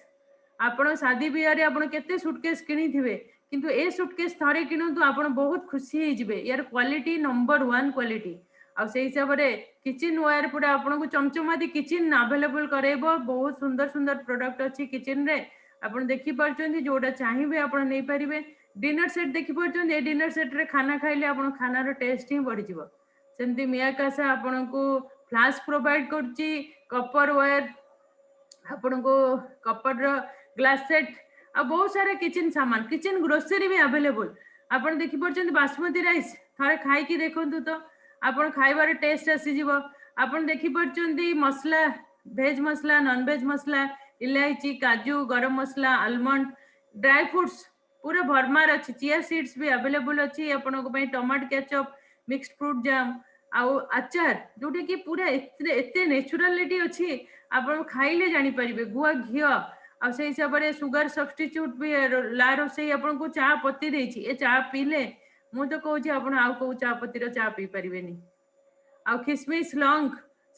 आपण शादी ब्याह रे आपण केते सूटकेस किनी थिबे किंतु ए सूटकेस थारे किनतु आपण बहुत खुशी हे जिवे, यार क्वालिटी नंबर 1 क्वालिटी आ से हिसाब रे किचन वेयर पूरा आपण को चमचमादी किचन अवेलेबल करेबो। बहुत सुंदर सुंदर प्रोडक्ट अच्छी किचन रे आपण देखि परचंदी जोडा चाहिबे आपण नै परिबे। डिनर सेट देखि परचंदी ए डिनर सेट रे खाना खाइले आपण खाना रो टेस्ट ही बढ़ी जिवो। सेंती मियाकासा आपण को फ्लास्क प्रोवाइड करची, कॉपर वेयर आपण को कॉपर रो ग्लास सेट आ बहुत सारा किचन सामान किचन ग्रोसरी भी अवेलेबल। आपण देखि परचंदी बासमती राइस थारे खाई की देखंतु तो आपण खाइबार टेस्ट आसी जिवो। आपण देखि परचंदी मसला वेज मसला नॉन वेज मसला इलायची काजू गरम मसला आलमंड ड्राई फ्रूट्स पूरा भरमार अच्छी, चिया सीड्स भी अवेलेबल अच्छी आपण को पई टमाटो केचप मिक्स्ड फ्रूट जाम आउ अचार जोटे कि पूरा एते नेचुरलिटी अच्छी आपण खाइले जानि परिबे। गुआ घियो आ से हिसाब रे सुगर सब्स्टिट्यूट भी ला रोसई आपण को चा पत्ती देछि, ए चा पीले मु तो कहूँ आपण आउ को चा पत्ती रो चा पी परिबेनी। आ किशमिश लौंग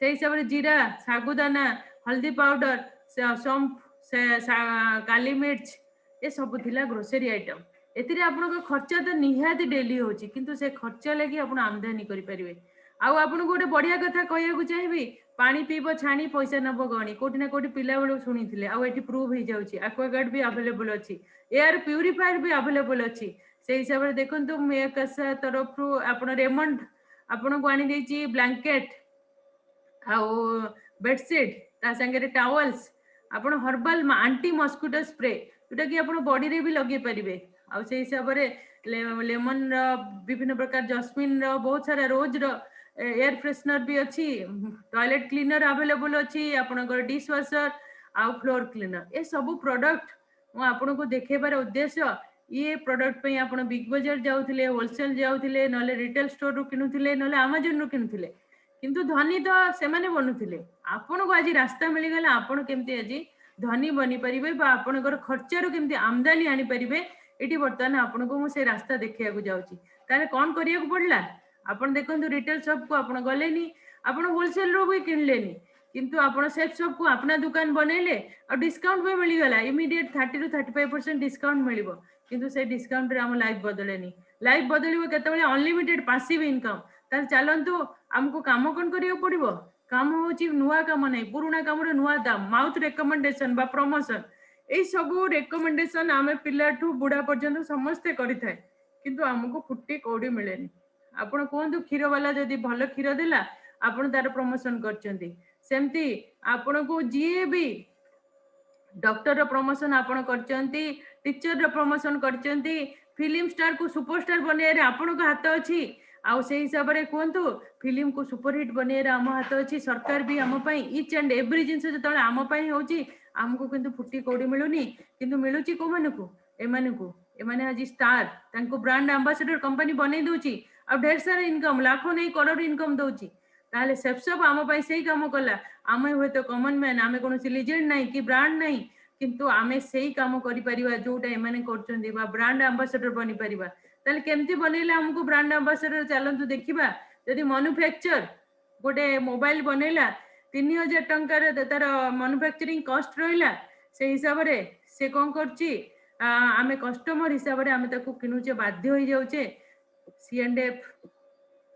से हिसाब रे जीरा सागुदाना हल्दी पाउडर सौंफ काली मिर्च ये सब थिला ग्रोसरी आइटम। एतिरे आपण खर्चा तो निहाती डेली होची किंतु से खर्चा लगी आपण आमदानी करि परिबे। आउ आपण गोटे बढ़िया कथा कहया को चाहिबी, पानी पीबो छाणी पैसा नबो गणी कोठी ना कोठी पिला बेलो सुनिथिले आ एठी प्रूव हे जाउची। एक्वागार्ड भी अवेलेबल अछि, एयर प्यूरिफायर भी अवेलेबल अछि। से हिसाब रे देखंतु मेकसा तरफ रु आपण रेमंड आपण को आनी देछि ब्लैंकेट आउ बेडशीट ता संगे टावल्स आपण हर्बल एंटी मस्किटो स्प्रे जोटा कि आपण बॉडी रे भी लगे परिबे। आ से हिसाब रे लेमन रो विभिन्न प्रकार जस्मिन रो बहुत सारा रोज रो एयर फ्रेशनर भी अच्छी, टॉयलेट क्लीनर अवेलेबल अच्छी, आपणकर डिश वाशर आ फ्लोर क्लीनर ए सब प्रोडक्ट मु आपण को देखेबार उद्देश्य ये प्रोडक्ट पे आपण बिग बाजार जाउथिले होलसेल जाउथिले नले रिटेल स्टोर रु किनुथिले नले अमेज़न रु किनुथिले किंतु धनी तो से माने बनुथिले। आपण को आज रास्ता मिली गला आपण केमती आज धनी बनी परिबे बा आपणकर खर्चा रु केमती आमदानी आनी परिबे एटी बर्तमान आपण को मु से रास्ता देखिया को जाउची। ताले कोन करिया को पड़ला आपण देखंतु रिटेल शॉप को आपण गलेनी आपण होलसेल रो भी किनलेनी किंतु आपण सेफ शॉप को अपना दुकान बनैले और डिस्काउंट भी मिल गला इमीडिएट 30 to 35% डिस्काउंट मिलिबो किंतु से डिस्काउंट रे हम लाइफ बदलेनी लाइफ बदलिबो केतबेले अनलिमिटेड पासिव इनकम ताल चलंतु हमको काम कोन करियो पड़िबो काम होची नुवा काम नै पुराना काम रे नुवा दाम माउथ रिकमेंडेशन बा प्रमोशन ए सब रिकमेंडेशन आमे पिला ठू बुढ़ा पर्यंत समस्त करि थाए किंतु हमको फुट्टी कोडी मिलेनी आपण कोंतु क्षीर वाला जदी भलो क्षीर देला आपण तार प्रमोशन करचंती सेमती आपण को जीए भी डॉक्टर रो प्रमोशन आपण करचंती टीचर रो प्रमोशन करचंती फिल्म स्टार को सुपरस्टार बने रे आपण को हाथ अछि आ से हिसाब रे कोंतु फिल्म को सुपरहिट बने रे हम हाथ अछि सरकार भी हम पई ईच एंड एवरी जिंस जतले हम पई होची हमको किंतु फुट्टी कोडी मिलुनी किंतु मिलुची को मानकू एमाने आज स्टार तांको ब्रांड एम्बेसडर कंपनी बने दोची आ ढेर सारा इनकम लाखों नहीं करोड़ इनकम दोची ताले सेफसप आम पाई सही काम कला आमे हुए तो कॉमन मैन आमे कोनो लिजेंड नहीं कि ब्रांड नहीं किंतु आमे सही काम करि परिबा जोटा एमाने करचंदी बा ब्रांड एम्बेसडर बनि परिबा ताले केमती बनेला हमको ब्रांड एम्बेसडर चलंतु देखिबा यदि मैन्युफैक्चर गोटे मोबाइल बनेला 3000 टंका रे तार मैन्युफैक्चरिंग कॉस्ट रहिला से हिसाब रे से कोन करची आमे कस्टमर हिसाब रे आमे ताको किनुचे बाध्य होई जाउचे C&F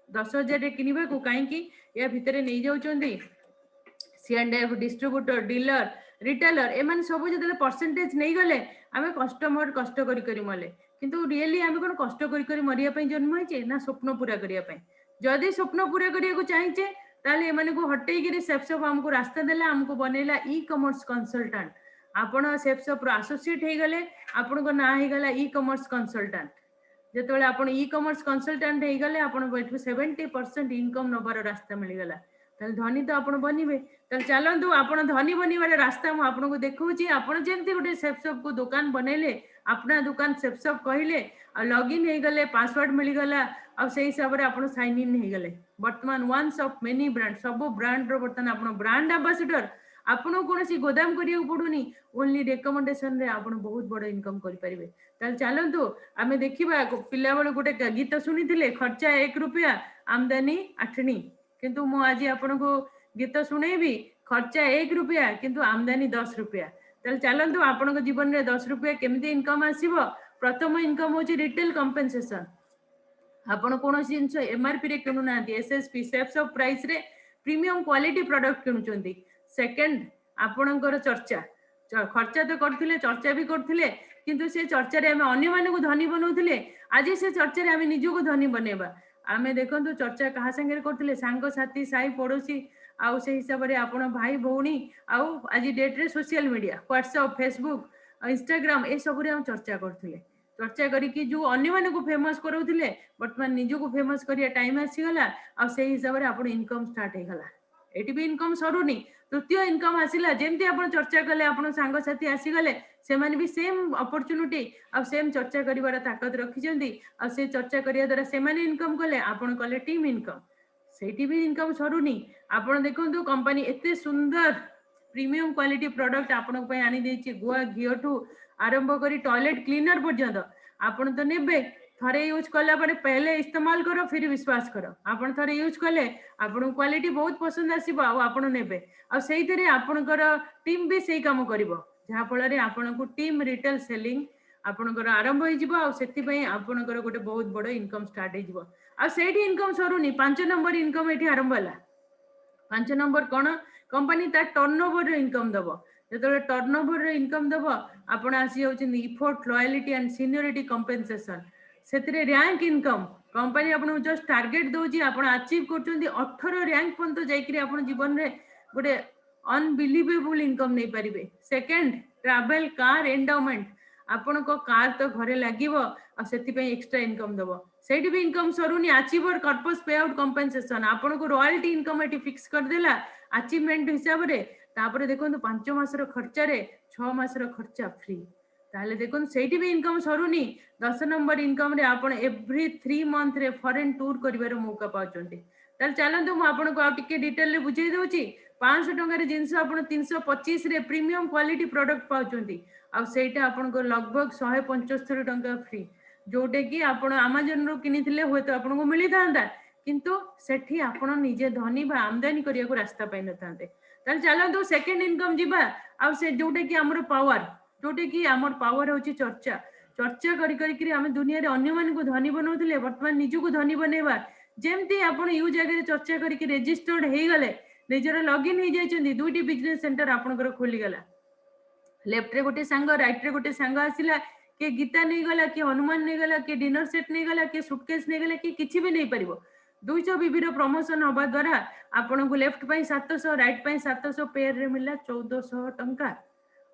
10,000 रे किनिबा को काई की या भितरे नहीं जाउचंदी C&F डिस्ट्रीब्यूटर डीलर रिटेलर एमान सब जतले परसेंटेज नहीं गले आमे कस्टमर कष्ट करी करी मले किंतु रियली आमे कोन कष्ट करी करी मरिया पई जन्म होइचे ना स्वप्न पूरा करिया पई जदी स्वप्न पूरा करिया को चाहिचे ताले एमाने को हटेई गिरी सेफसप हमको रास्ता देला हमको बनेला ई कॉमर्स कंसल्टेंट आपण सेफसप रो एसोसिएट हे गले आपण को ना हे गला ई कॉमर्स कंसल्टेंट जेतबेले आपण ई कॉमर्स कंसल्टेंट हे गले आपण बैठू 70% इनकम नबार रास्ता मिल गला ताले धनी तो आपण बनिबे ताले चलंतु आपण धनी बनिबार रास्ता हम आपण को देखौची आपण जेंती गुटे सेफसप को दुकान बनेले अपना दुकान सेफसप कहिले आ लॉगिन हे गले पासवर्ड मिल गला आ से हिसाब रे आपण साइन इन हे गले वर्तमान वंस ऑफ मेनी ब्रांड सब ब्रांड रो वर्तमान आपण ब्रांड एम्बेसडर आपण कोनसी गोदाम करिया पडुनी ओनली रिकमेंडेशन रे आपण बहुत बड़ इनकम करि परिबे ताल चलंतु आमे देखिबा पिला बेले गोटे गीत सुनिथिले खर्चा 1 रुपया आमदनी 8 किंतु मु आज आपण को गीत सुनेबी खर्चा 1 रुपया किंतु आमदनी 10 रुपया ताल चलंतु आपण को जीवन रे 10 रुपया केमिति इनकम आसीबो प्रथम इनकम होची रिटेल कंपेंसेशन आपण कोनोसी जिंस एमआरपी रे किनु नांती एसएसपी सेफ्स ऑफ प्राइस रे प्रीमियम क्वालिटी प्रोडक्ट किनुचंती सेकंड आपणकर चर्चा खर्चा तो करथिले चर्चा भी करथिले किंतु से चर्चा रे हमें अन्य माने को धनी बनौथिले आज से चर्चा रे हमें निजो को धनी बनेबा आमे देखंतु चर्चा कहा संगे करथिले सांग साथी साई पड़ोसी आउ से हिसाब रे आपण भाई भौणी आउ आज डेट रे social media WhatsApp Facebook Instagram ए सब रे हम चर्चा करथिले चर्चा करी कि जो अन्य माने को फेमस करौथिले वर्तमान निजो को फेमस करिया टाइम आसी गला आ से हिसाब रे आपण इनकम स्टार्ट हे गला एटी भी इनकम सरुनी तृतीय इनकम आसिला जेमती आपण चर्चा कले आपण सांग साथी आसी गले से माने भी सेम अपॉर्चुनिटी आ सेम चर्चा करिवार ताकत रखी जंदी आ से चर्चा करिया द्वारा से माने इनकम कले आपण कले टीम इनकम सेठी भी इनकम सरुनी आपण देखंतु कंपनी एते सुंदर प्रीमियम क्वालिटी प्रोडक्ट आपण पय आनी देछि गुआ घियोठू आरंभ करी टॉयलेट क्लीनर पर्यंत आपण तो नेबे थरे यूज कला पर पहले इस्तेमाल करो फिर विश्वास करो आपण थरे यूज कले आपण क्वालिटी बहुत पसंद आसीबो आ आपण नेबे आ सेही तरे आपणकर टीम भी सेही काम करिवो जहा फल रे आपण को टीम रिटेल सेलिंग आपणकर आरंभ होई जिवो आ सेति पय आपणकर गोटे बहुत बड़ इनकम स्टार्ट होई जिवो आ सेठी इनकम सरुनी 5 नंबर इनकम एठी आरंभ होला 5 नंबर कोन कंपनी ता टर्नओवर रे इनकम दबो जेतले टर्नओवर रे इनकम दबो आपण आसी होउछन effort loyalty and seniority compensation सेतिरे रैंक इनकम कंपनी आपन जस्ट टारगेट दोजी आपन अचीव करचंदी 18 रैंक पंत जाईकरी आपन जीवन रे गोटे अनबिलीवेबल इनकम नै परिबे सेकंड ट्रैवल कार एंडोमेंट आपन को कार तो घरे लागिवो आ सेति पे एक्स्ट्रा इनकम दबो सेठी भी इनकम सरुनी अचीवर कर्पस पे आउट कंपेंसेशन आपन को रॉयल्टी इनकम एटी फिक्स कर देला अचीवमेंट हिसाब रे तापरे देखंतु 5 मास रो खर्चा रे 6 मास रो खर्चा फ्री ताले देखो सेठी भी इनकम सरुनी 10 नंबर इनकम रे आपण एवरी 3 मंथ रे फॉरेन टूर करिवार मौका पाउचंती ताल चलंतु मु आपण को आ टिके डिटेल रे बुझेई दोची 500 टंका रे जिंस आपण 325 रे प्रीमियम क्वालिटी प्रोडक्ट पाउचंती आ सेटा आपण को लगभग 175 टंका फ्री जोटे कि आपण अमेज़न रो किनिथिले होय तो आपण को मिली थांदा किंतु सेठी आपण निजे धनी बा आमदानी करिया को रास्ता पाई न थांते ताल चलंतु सेकंड इनकम जिबा आ से जोटे कि हमर पावर जोटे कि हमर पावर होची चर्चा चर्चा करी करी कि हम दुनिया रे अन्य मान को धनी बनौथिले वर्तमान निजु को धनी बनेबा जेमती आपण यू जगह चर्चा करी कि रजिस्टर्ड हे गले निजर लॉगिन हे जायछन्ती दुईटी बिजनेस सेंटर आपनकर खोली गला लेफ्ट रे गोटे सांग राइट रे गोटे सांग आसिला के गीता नहीं गला कि हनुमान नहीं गला कि डिनर सेट नहीं गला कि सुटकेस नहीं गला कि किछि भी नहीं परिबो 200 बीबीर प्रमोशन हवा द्वारा आपन को लेफ्ट पाई 700 राइट पाई 700 पेयर रे मिला 1400 टंका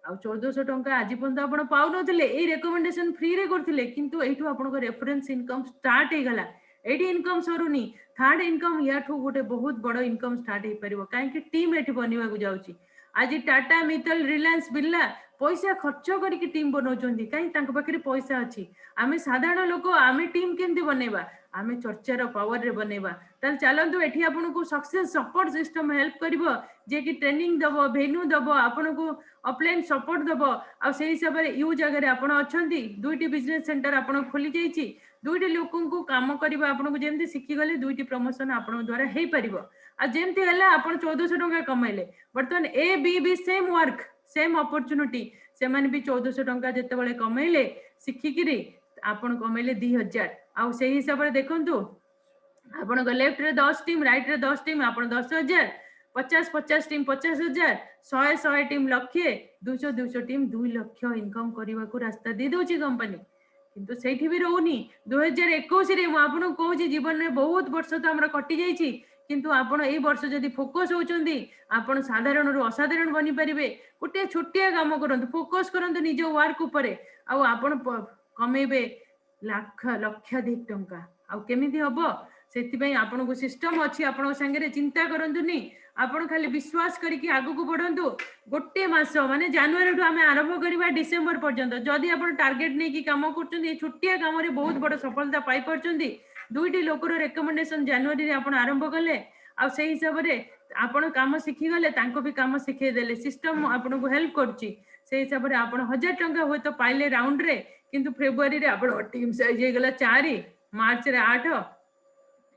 आ 1400 टंका आज पर्यंत आपण पाउ नथिले ए रिकमेंडेशन फ्री रे करथिले किंतु एठू आपण को रेफरेंस इनकम स्टार्ट हे गला एडी इनकम सरुनी थर्ड इनकम याठू गोटे बहुत बड़ इनकम स्टार्ट हे परिबो काहे कि टीम एठी बनिवा को जाउची आज टाटा मित्तल रिलायंस बिरला पैसा खर्च करके टीम बनाउछन्ती काई तांको पाखरे पैसा अछि आमे साधारण लोक आमे टीम केंती बनेबा आमे चर्चार पावर रे बनेबा ताल चलंतु एठी आपन को सक्सेस सपोर्ट सिस्टम हेल्प करिवो जे कि ट्रेनिंग दबो भेन्यू दबो आपन को ऑफलाइन सपोर्ट दबो आ सेही हिसाब रे यू जगह रे आपन अछन्ती दुईटी बिजनेस सेंटर आपन खोली जाईची दुईटी लोकन को काम करिवो आपन को जेमती सिखि गले दुईटी प्रमोशन आपन द्वारा हेई परिवो आ जेमती हला आपन 1400 टका कमाइले वर्तमान ए बी बी सेम वर्क सेम अपॉर्चुनिटी से माने भी 1400 टका जते बेले कमाइले सिखि किरी आपन कमाइले 2000 आ सेही हिसाब रे देखंतु आपन को लेफ्ट रे 10 टीम राइट रे 10 टीम आपन 10000 50 टीम 50000 100 टीम लक्ष्य 200 टीम 2 लाख इनकम करबा को रास्ता दे दोची कंपनी किंतु सेठी भी रहउनी 2021 रे म आपन कहू छी जीवन में बहुत वर्ष तो हमरा कटि जाई छी किंतु आपण ए वर्ष जदी फोकस होचंदी आपण साधारण रु असाधारण बनि परिबे गोटे छोटिया काम करंतु फोकस करंतु निज वर्क ऊपर आ आपण कमेबे लाख लक्षाधिक टंका आ केमिति हबो सेति पई आपण को सिस्टम अछि आपण संगे चिंता करंतुनी आपण खाली विश्वास करिकि आगु को बढ़ंतु गोटे मास माने जनवरी टु हमें आरंभ करबा डिसेंबर पर्यंत जदी आपण टार्गेट नै कि काम करचंदी छोटिया काम रे बहुत बड़ सफलता पाई परचंदी दुईटी लोकर रेकमेंडेशन जनवरी रे आपण आरंभ कले आ से हिसाब रे आपण काम सिखि गले तांको भी काम सिखे देले सिस्टम आपण को हेल्प करची से हिसाब रे आपण 1000 टंका होय तो पाइले राउंड रे किंतु फेब्रुआरी रे आपण टीम साइज हे गला 4 मार्च रे 8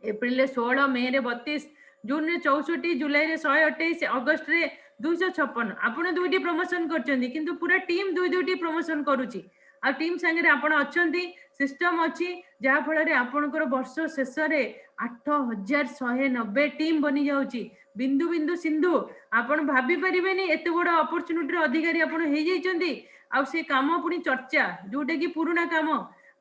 एप्रिल रे 16 मई रे 32 जून रे 64 जुलाई रे 128 अगस्त रे 256 आपण दुईटी प्रमोशन करचंदी किंतु पूरा टीम दुईटी प्रमोशन करूची आ टीम संगे आपण अछंती सिस्टम अछि जहा फल रे आपनकर वर्ष शेष रे 8190 टीम बनी जाउची बिंदु बिंदु सिंधु आपण भाबी परिबेनी एते बड़ अपॉर्चुनिटी रे अधिकारी आपण हे जाइचंदी आ से काम पुनी चर्चा जोटे कि पुराना काम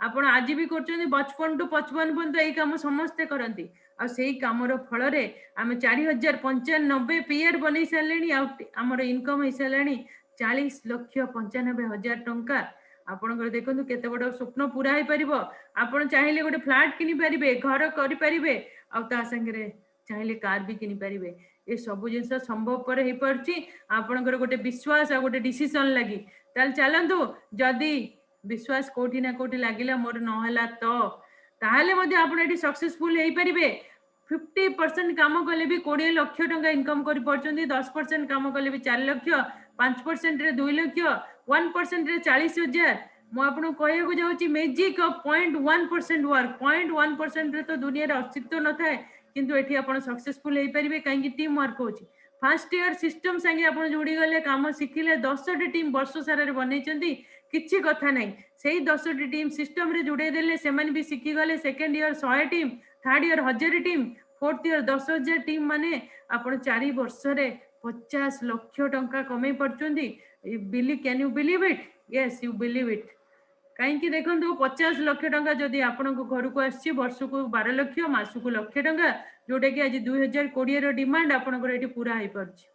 आपण आज भी करचंदी 55 टू 55 पर्यंत एई काम समस्त करंती आ सेही काम रो फल रे आमे 4095 पीआर बनै सालेनी आ हमर इनकम हे सालेनी 40 लाख 95 हजार टंका आपनकर देखंतु केते बड़ स्वप्न पूरा हे परिबो आपण चाहिले गोटे फ्लैट किनि परिबे घर करि परिबे आ ता संगे चाहिले कार भी किनि परिबे ए सब जिंस संभव पर हे परची आपनकर गोटे विश्वास आ गोटे डिसीजन लागि ताल चलंतु जदी विश्वास कोठी ना कोठी लागिला मोर न होला तो ताहाले मध्ये आपण एटी सक्सेसफुल हे परिबे 50% काम कले भी 20 लाख टंका इनकम करि परचंदी 10% काम कले भी 4 लाख 5% रे 2 लाख 1% रे 40,000 मु आपन कहया को जाउची मैजिक ऑफ 0.1% वर्क 0.1% रे तो दुनिया रे अस्तित्व न थाए किंतु एठी आपण सक्सेसफुल हे परिबे काहे टीम वर्क होची फर्स्ट ईयर सिस्टम संगे आपण जोड़ी गले काम सिखिले 10 टी टीम वर्ष सारा रे बनेचंदी किछि कथा नै सेही 10 टी टीम सिस्टम रे जुड़े देले सेमान भी सिखि गले second year 100 team third year 1000 team fourth year 10,000 team माने आपण 4 वर्ष रे 50 लाख टंका कमे परचंदी बिली can you believe it yes you believe it कहीं कि देखंतु 50 लाख टंका जदी आपण को घर को आसी वर्ष को 12 लाख मास को लाख टंका जोटे कि आज 2020 रो डिमांड आपण को एटी पूरा हे परछि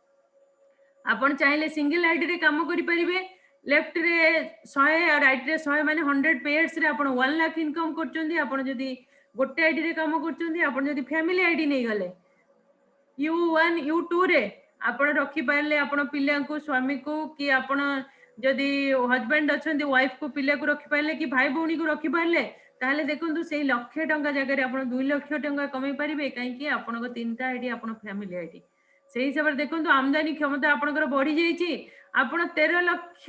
आपण चाहिले सिंगल आईडी रे काम करि परिबे लेफ्ट रे 100 और राइट रे 100 माने 100 पेयर्स रे आपण 1 लाख इनकम करचंदी आपण जदी गोटे आईडी रे काम करचंदी आपण जदी फैमिली आईडी नै गले U1 U2 रे आपण रखि पाइले आपण पिल्ला को स्वामी को कि आपण जदी हस्बैंड अछंदी वाइफ को पिल्ला को रखि पाइले कि भाई भौणी को रखि पाइले ताले देखंतु सेही लाख टंका जगह रे आपण 2 लाख टंका कमै परिबे काहे कि आपण को तीनटा आईडी आपण फैमिली आईडी सेही हिसाब रे देखंतु आमदानी क्षमता आपनकर बढ़ी जाईची आपण 13 लाख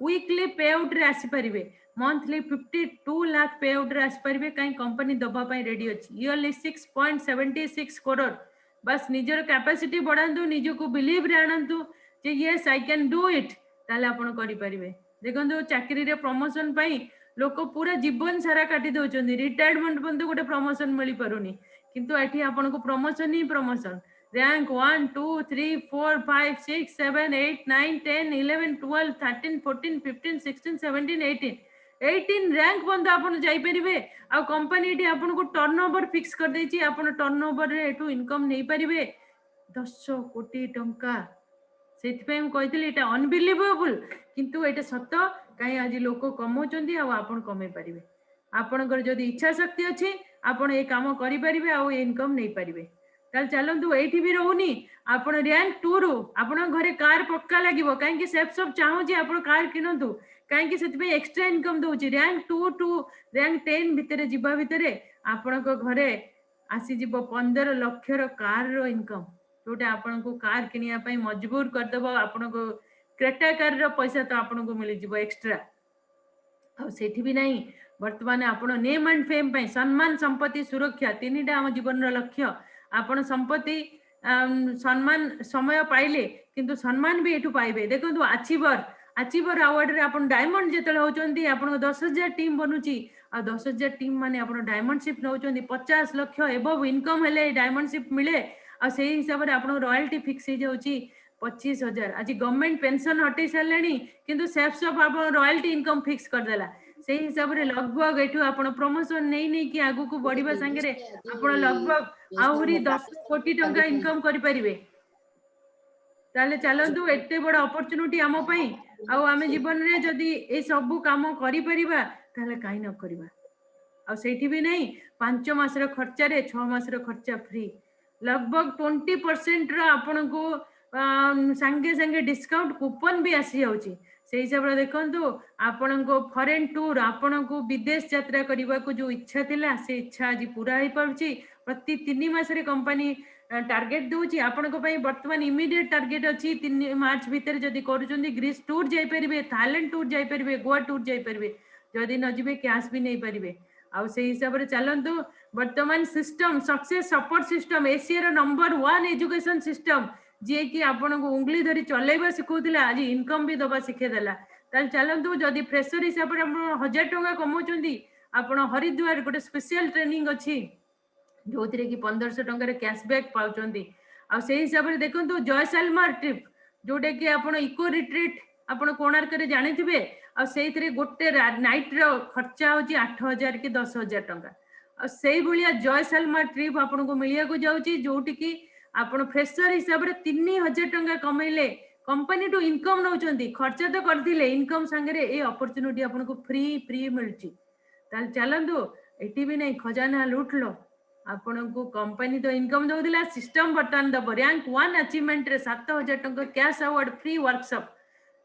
वीकली पे आउट रे आसी परिबे मंथली 52 लाख पे आउट रे आसपारे कहीं कंपनी दबा रेडी अच्छी इयरली 6.76 करोड़ बस निजर कैपेसिटी बढ़ातु निजक बिलीव रे आणतु जे yes I can do it ताले आपण करि परिबे देखंतु चाकरी रे प्रमोशन पाई लोक पूरा जीवन सारा काटी दउचंदी रिटायरमेंट बंद गोटे प्रमोशन मिली पारुनी किंतु एठी आपण को प्रमोशन ही प्रमोशन रैंक 1 2 3 4 5 6 7 8 9 10 11 12 13 14 15 16 17 18 18 रैंक बंद आपण जाई परिबे आ कंपनी टी आपण को टर्नओवर फिक्स कर देची आपण टर्नओवर रे एटू इनकम नै परिबे 10 कोटी टंका सेथिपे हम कहितली एटा अनबिलीवेबल किंतु एटा सत्य काई आज लोक कमौचंदी आ आपण कमे परिबे आपणकर जदि इच्छा शक्ति अच्छी आपण ए काम करि परिबे आ इनकम नै परिबे ताल चलंतु एठी भी रहउनी आपण रैंक 2 रु आपण घरे कार पक्का लागिवो काई कि सेफ सब चाहू जे आपण कार किनंतु काई कि सेथिपे एक्स्ट्रा इनकम दउची रैंक 2 टू रैंक 10 भितरे जिबा भितरे आपण को घरे आसी जिवो 15 लाख रो कार रो इनकम जोटा आपण को कार किनिया पई मजबूर कर देबो आपण को क्रेटा कार रो पैसा तो आपण को मिली जिवो एक्स्ट्रा आ सेठी भी नहीं वर्तमान आपण नेम एंड फेम पई सम्मान संपत्ति सुरक्षा तीनटा हम जीवन रो लक्ष्य आपण संपत्ति सम्मान समय पाइले किंतु सम्मान भी एठू पाइबे देखंतु अचीवर अवार्ड रे आपण डायमंड जेतले होचंती आपण 10,000 टीम बनुची आ 10,000 टीम माने आपण डायमंड शिप नउचंती 50 लाख एबव इनकम हेले डायमंड शिप मिले आ सेही हिसाब रे आपण रॉयल्टी फिक्स हो जाउची 25,000 आज गवर्नमेंट पेंशन हटै सारलेनी किंतु सेफ्स ऑफ आपण रॉयल्टी इनकम फिक्स कर देला से हिसाब रे लगभग एठू आपण प्रमोशन नै कि आगु को बढ़िबा संगे रे आपण लगभग आहुरी 10 कोटी टंका इनकम करि परिबे ताले चलंतु एते बड़ अपॉर्चुनिटी हम पई आ आमे जीवन रे जदी ए सब काम करि परिबा ताले काई न करबा आ सेठी भी नहीं 5 मास रो खर्चा रे 6 मास रो खर्चा फ्री लगभग 20% रो आपण को संगे संगे डिस्काउंट कूपन भी आसी जाउची से हिसाब रे देखंतु आपण को फॉरेन टूर आपण को विदेश यात्रा करबा को जो इच्छा थिला से इच्छा आज पूरा ही पड़ची प्रति 3 मास रे कंपनी टार्गेट दउची आपण को पई वर्तमान इमीडिएट टार्गेट अछि 3 मार्च भीतर जदी करूचंदी ग्रीस टूर जाई परिबे थाईलैंड टूर जाई परिबे गोवा टूर जाई परिबे जदी न जिबे कैश भी नहीं परिबे आ से हिसाब रे चलंतु वर्तमान system success support system Asia रो नंबर 1 एजुकेशन सिस्टम जे कि आपण को उंगली धरी चलेबा सिखौतिला आज इनकम भी दबा सिखे देला ताल चलंतु जदी फ्रेशर हिसाब रे आपण 1000 टका कमौचंदी आपण हरिद्वार गोटे स्पेशल ट्रेनिंग अछि जो कि 1500 टंका कैशबैक पाउचंदी आ से हिसाब रे देखंतु जयसलमेर ट्रिप जोटे कि आपण इको रिट्रीट आपण कोणार्क रे जानि थिबे आ सेइथरे गोटे नाइट रो खर्चा होची 8000 कि 10000 टंका आ सेई भलिया जयसलमेर ट्रिप आपण को मिलिया को जाउची जोटी कि आपण फ्रेशर हिसाब रे 3000 टंका कमैले कंपनी टू इनकम नउचंदी खर्चा तो करथिले इनकम संगे रे ए अपॉर्चुनिटी आपण को फ्री मिलची ताल चलंदो एटी भी नहीं खजाना लूट लो आपण को कंपनी तो इनकम दउदिला सिस्टम बटन दब रैंक 1 अचीवमेंट रे 7000 टंका cash award free workshop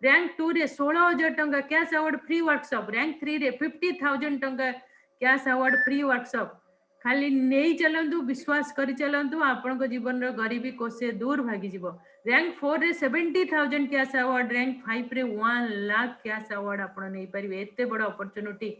rank 2 रे 16000 टंका cash award free workshop rank 3 रे 50000 टंका कैश अवार्ड फ्री वर्कशॉप खाली नहीं चलंतु विश्वास करी चलंतु आपण को जीवन रो गरीबी कोसे दूर भागी जीवो रैंक 4 रे 70000 कैश अवार्ड रैंक 5 रे 1 लाख कैश अवार्ड आपण नै परिबे एते बड़ अपॉर्चुनिटी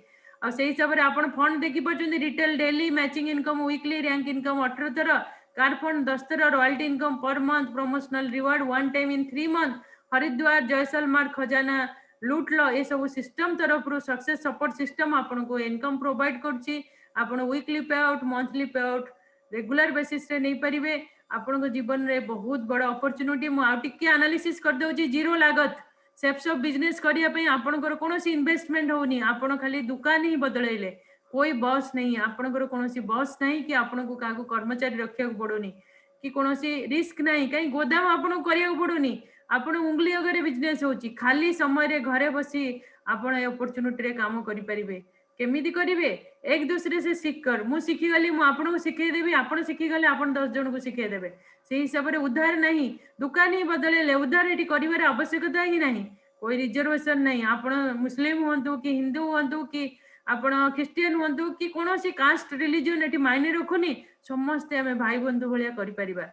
आ से हिसाब रे आपण फंड देखि पछुंदी retail daily matching income weekly rank income 18 थर कार फंड 10 थर royalty income per month promotional reward one time in 3 month Haridwar Jaisalmer खजाना लूट लो ये सब सिस्टम तरफ रो सक्सेस सपोर्ट सिस्टम आपण को इनकम प्रोवाइड करछि आपण वीकली पे आउट मंथली पे आउट रेगुलर बेसिस रे नै परिबे आपण को जीवन रे बहुत बड़ा अपॉर्चुनिटी मु आ टिके एनालिसिस कर दउछि जीरो लागत सेफ्स ऑफ बिजनेस करिया पई आपण को कोनोसी इन्वेस्टमेंट होनी आपण खाली दुकान ही बदलैले कोई बॉस नहीं आपण को कोनोसी बॉस नहीं कि आपण को कागो कर्मचारी रखिया को पड़ोनी कि कोनोसी रिस्क नहीं कहीं गोदाम आपण करिया को पड़ोनी आपण उंगली अगरे बिजनेस होची खाली समय रे घरे बसी आपण ए अपॉर्चुनिटी रे काम करि परिबे केमिति करिवे एक दूसरे से सीख कर मु सीखी गली मु आपण को सिखे देबी आपण सीखी गले आपण 10 जन को सिखे देबे से हिसाब रे उधार नहीं दुकान ही बदलेले उधार एटी करिवार आवश्यकता ही नहीं कोई रिजर्वेशन नहीं आपण मुस्लिम होंतु कि हिंदू होंतु कि आपण क्रिश्चियन होंतु कि कोनोसी कास्ट रिलीजन एटी मायने रखुनी समस्त हमें भाई बंधु भलिया करि परिबा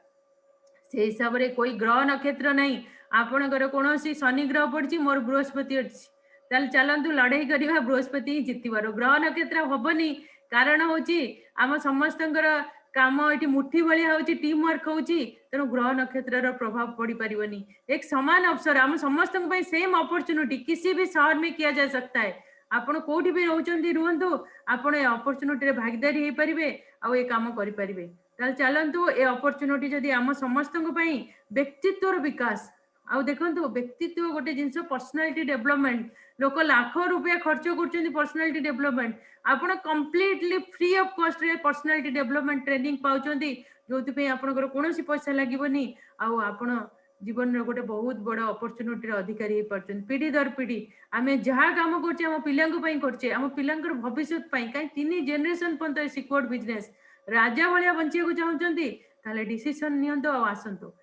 से हिसाब रे कोई ग्रह नक्षत्र नहीं आपणकर कोनोसी शनि ग्रह पड़ची मोर बृहस्पति अछि ताल चलंतु लड़ाई करिवा बृहस्पति जितिबार ग्रह नक्षत्र हबनी कारण होची आम समस्तंकर काम एटी मुठी भलिया होची टीम वर्क होची तेणु ग्रह नक्षत्र रो प्रभाव पड़ी परिबनी एक समान अवसर आम समस्त सेम अपॉर्चुनिटी किसी भी शहर में किया जा सकता है आपण कोठी भी रहउचंती रुहंतु आपण ए अपॉर्चुनिटी रे भागीदारी हे परिबे आ ए काम करि परिबे ताल चलंतु ए अपॉर्चुनिटी जदी आम समस्तंक पई व्यक्तित्वर विकास आ देखंतु व्यक्तित्व गोटे जिंस पर्सनालिटी डेवलपमेंट लोक लाख रुपया खर्च कर पर्सनालिटी डेवलपमेंट आपण कंप्लीटली फ्री ऑफ कॉस्ट रे पर्सनालिटी डेवलपमेंट ट्रेनिंग पाउचंती जोति पे आपनकर कोनोसी पैसा लागबनी आ आपण जीवन रे गोटे बहुत बड़ अपॉर्चुनिटी रे अधिकारी हे परछन पीढ़ी दर पीढ़ी आमे जहा काम करछे हम पिलांक पई करछे हम पिलांकर भविष्य पई काई तीन जनरेशन पंत सिक्योर्ड बिजनेस राजा भलिया बंचिया को चाहउचंती ताले डिसीजन नियंतो आ आसंतो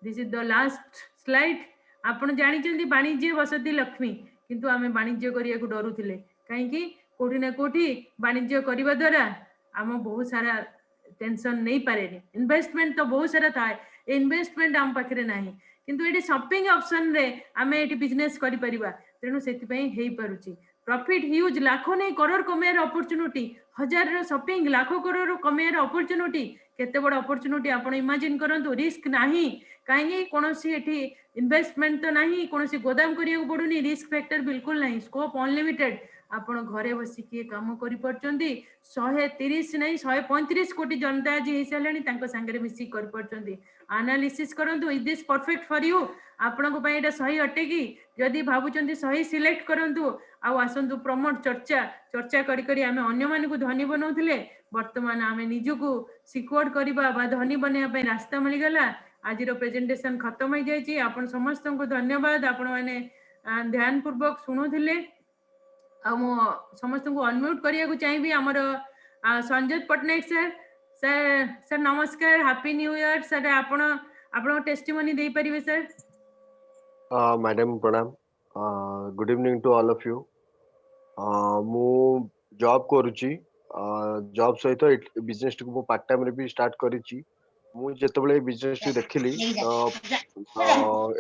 this is the last slide आपण जानिचंती वाणिज्य वसति लक्ष्मी किंतु आमे वाणिज्य करिया को डरुथिले काई कि कोठी ना कोठी वाणिज्य करिवा द्वारा आम बहुत सारा टेंशन नहीं पारे इन्वेस्टमेंट तो बहुत सारा था इन्वेस्टमेंट आम पाखरे नाही किंतु एटी शॉपिंग ऑप्शन रे आमे एटी बिजनेस करि परिबा तेनु सेति पई हेई पारुची प्रॉफिट ह्यूज लाखों नहीं करोड़ कमेर अपॉर्चुनिटी हजार रो शॉपिंग लाखों करोड़ कमेर अपॉर्चुनिटी केते बड़ अपॉर्चुनिटी आपण इमेजिन करंतु रिस्क नाही काहे कोनोसी एठी इन्वेस्टमेंट तो नाही कोनोसी गोदाम करिया पडुनी रिस्क फैक्टर बिल्कुल नाही स्कोप अनलिमिटेड आपण घरे बसी के काम करि परचंती 130 नहीं 135 कोटी जनता आज हे सालेनी तांको संगे मिसी कर परचंती एनालिसिस करंतु is this perfect for you आपण को पई एटा सही अटे कि जदी भाबुचंती सही सिलेक्ट करंतु आ आसंतु प्रमोट चर्चा चर्चा करी करी आमे अन्य माने को धनी बनौथिले वर्तमान आमे निजु को सिक्योर्ड करबा बा धनी बने पई रास्ता मिल गला आज रो प्रेजेंटेशन खत्म हो जायछि आपण समस्त को धन्यवाद आपण माने ध्यान पूर्वक सुनुथिले आ मो समस्त को अनम्यूट करिया को चाहिबी हमर Sanjay Patnaik sir sir sir नमस्कार हैप्पी न्यू ईयर सर आपण आपण टेस्टिमोनी दे परिबे सर मैडम प्रणाम good evening to all of you मु जॉब करूची जॉब सहित बिजनेस को मु पार्ट टाइम रे भी स्टार्ट करिची मु जेतबेले बिजनेस टी देखिली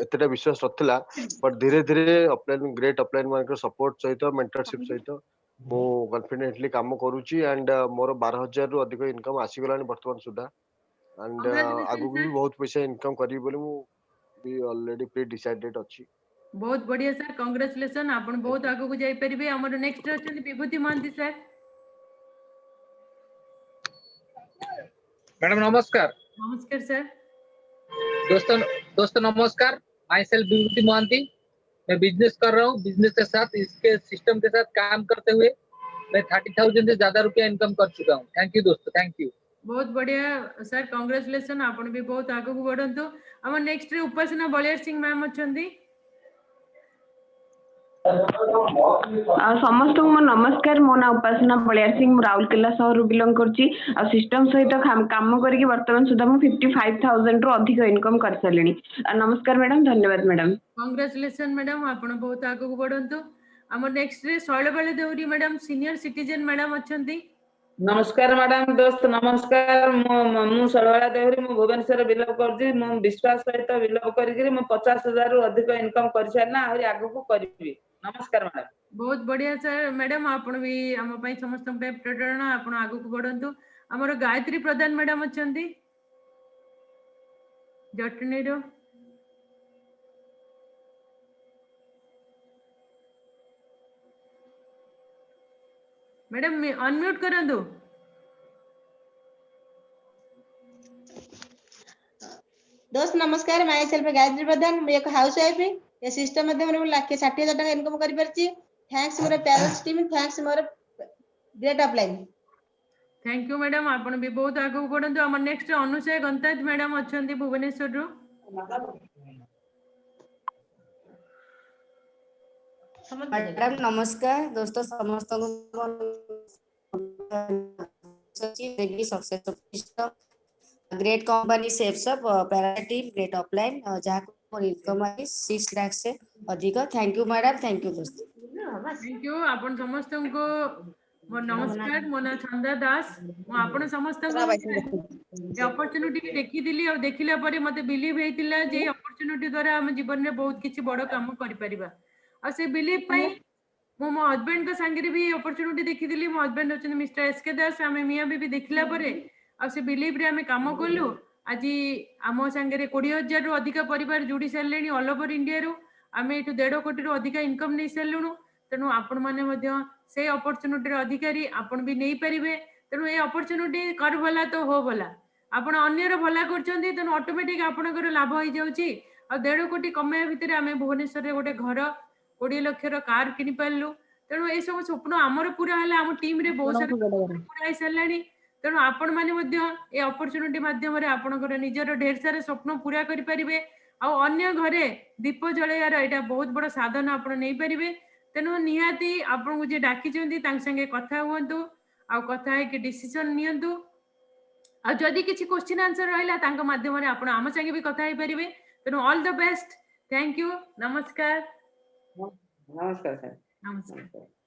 एतेटा विश्वास नथिला बट धीरे धीरे upline great upline market support सहित मेंटरशिप सहित मु कॉन्फिडेंटली काम करूची एंड मोर 12000 रु अधिक इनकम आसी गलानी वर्तमान सुधा एंड आगु भी बहुत पैसा इनकम करी बोली मु भी ऑलरेडी प्री डिसाइडेड अछि बहुत बढ़िया सर कांग्रेचुलेशन आपण बहुत आगु को जाई परिबे हमर नेक्स्ट अछन विभूति महांती सर मैडम नमस्कार नमस्कार सर दोस्तों नमस्कार माई सेल्फ विभूति महांती मैं बिजनेस कर रहा हूँ बिजनेस के साथ इसके सिस्टम के साथ काम करते हुए मैं 30,000 से ज्यादा रुपया इनकम कर चुका हूँ थैंक यू दोस्तों थैंक यू बहुत बढ़िया सर कांग्रेचुलेशन आपण भी बहुत आगु को बढ़ंतु हमर नेक्स्ट रे उपासना बलियार सिंह मैम अछंदी समस्त को नमस्कार मो ना उपासना बलियार सिंह राउरकेला शहर बिलोंग करची आ सिस्टम सहित काम करके वर्तमान सुधा मु 55,000 रु अधिक इनकम कर सालेनी नमस्कार मैडम धन्यवाद मैडम कांग्रेचुलेशन मैडम आपण बहुत आगु को बढ़ंतु हमर नेक्स्ट रे Shailabala Deuri madam senior citizen madam अछंदी नमस्कार मैडम दोस्त नमस्कार मु शैलबाला देउरी मु भुवनेश्वर बिलोंग करजी मु विश्वास सहित बिलोंग करिकरी मु 50,000 रु अधिक इनकम कर सारना आ आगु को करबी नमस्कार मैडम बहुत बढ़िया सर मैडम आपण भी हम पई समस्त पे प्रेरणा आपण आगु को बढ़ंतु हमर गायत्री प्रधान मैडम अछंदी जटनी रो मैडम अनम्यूट करंदो दोस्त नमस्कार माय सेल्फ गायत्री प्रधान मैं एक हाउस वाइफ ये सिस्टम माध्यम रे 1,60,000 टका इनकम करि परची थैंक्स मोर पेरेंट्स टीम थैंक्स मोर great upline thank you madam आपण भी बहुत आगु बढ़ंतु हमर नेक्स्ट अनुसय गंताज मैडम अछंती भुवनेश्वर रो मैडम नमस्कार दोस्तों समस्त ग्रेट कंपनी सेव्स अप पैराटीम ग्रेट अपलाइन जहाँ को इनकम आई 6 लाख से अधिक thank you madam thank you दोस्तों थैंक यू आपण समस्त को मो नमस्कार मो ना चंदा दास मो आपण समस्त को अपॉर्चुनिटी देखि दिली और देखिला परे मते बिलीव हेतिला जे अपॉर्चुनिटी द्वारा हम जीवन में बहुत किछि बड़ काम करि परिबा आ से बिलीव पई मो हस्बैंड को सांगे भी अपॉर्चुनिटी देखी मो हस्बैंड अच्छे मिस्टर एसके दास आम मिया भी देखला से बिलीव रे आम कम कलु आज आम सांगे 20,000 रु अधिक परिवार जोड़ी सारे ऑल ओवर इंडिया रु आम ये 1.5 कोटी रु अधिक इनकम नहीं सारूँ तेणु आपण मैंने से अपॉर्चुनिटी अधिकारी आपण भी नहीं पारे तेणु ये अपॉर्चुनिटी कर भला तो हो भला आपण अन्यर भला कर ऑटोमेटिक आपणकर लाभ हो जाऊँगी आ 1.5 कोटी कमाया भितर आम भुवनेश्वर गोटे घर 20 लाख कार किनी पारू तेणु ये सब स्वप्न आमर पूरा है आम टीम रे बहुत सारा पूरा हो सारा तेणु आपण मैंने अपॉर्चुनिटी माध्यम आपणकर निजर ढेर सारा स्वप्न पूरा करें अन्य घरे दीप जलाइार यहाँ बहुत बड़ साधन आप नहीं पारे तेणु निहाती आपको जे डाकी संगे कथा हूँ कथा है डिसीजन नियंतु आदि किसी क्वेश्चन आंसर रहा माध्यम आम संगे भी कथा हो पारे तेणु all the best thank you नमस्कार नमस्कार सर नमस्कार।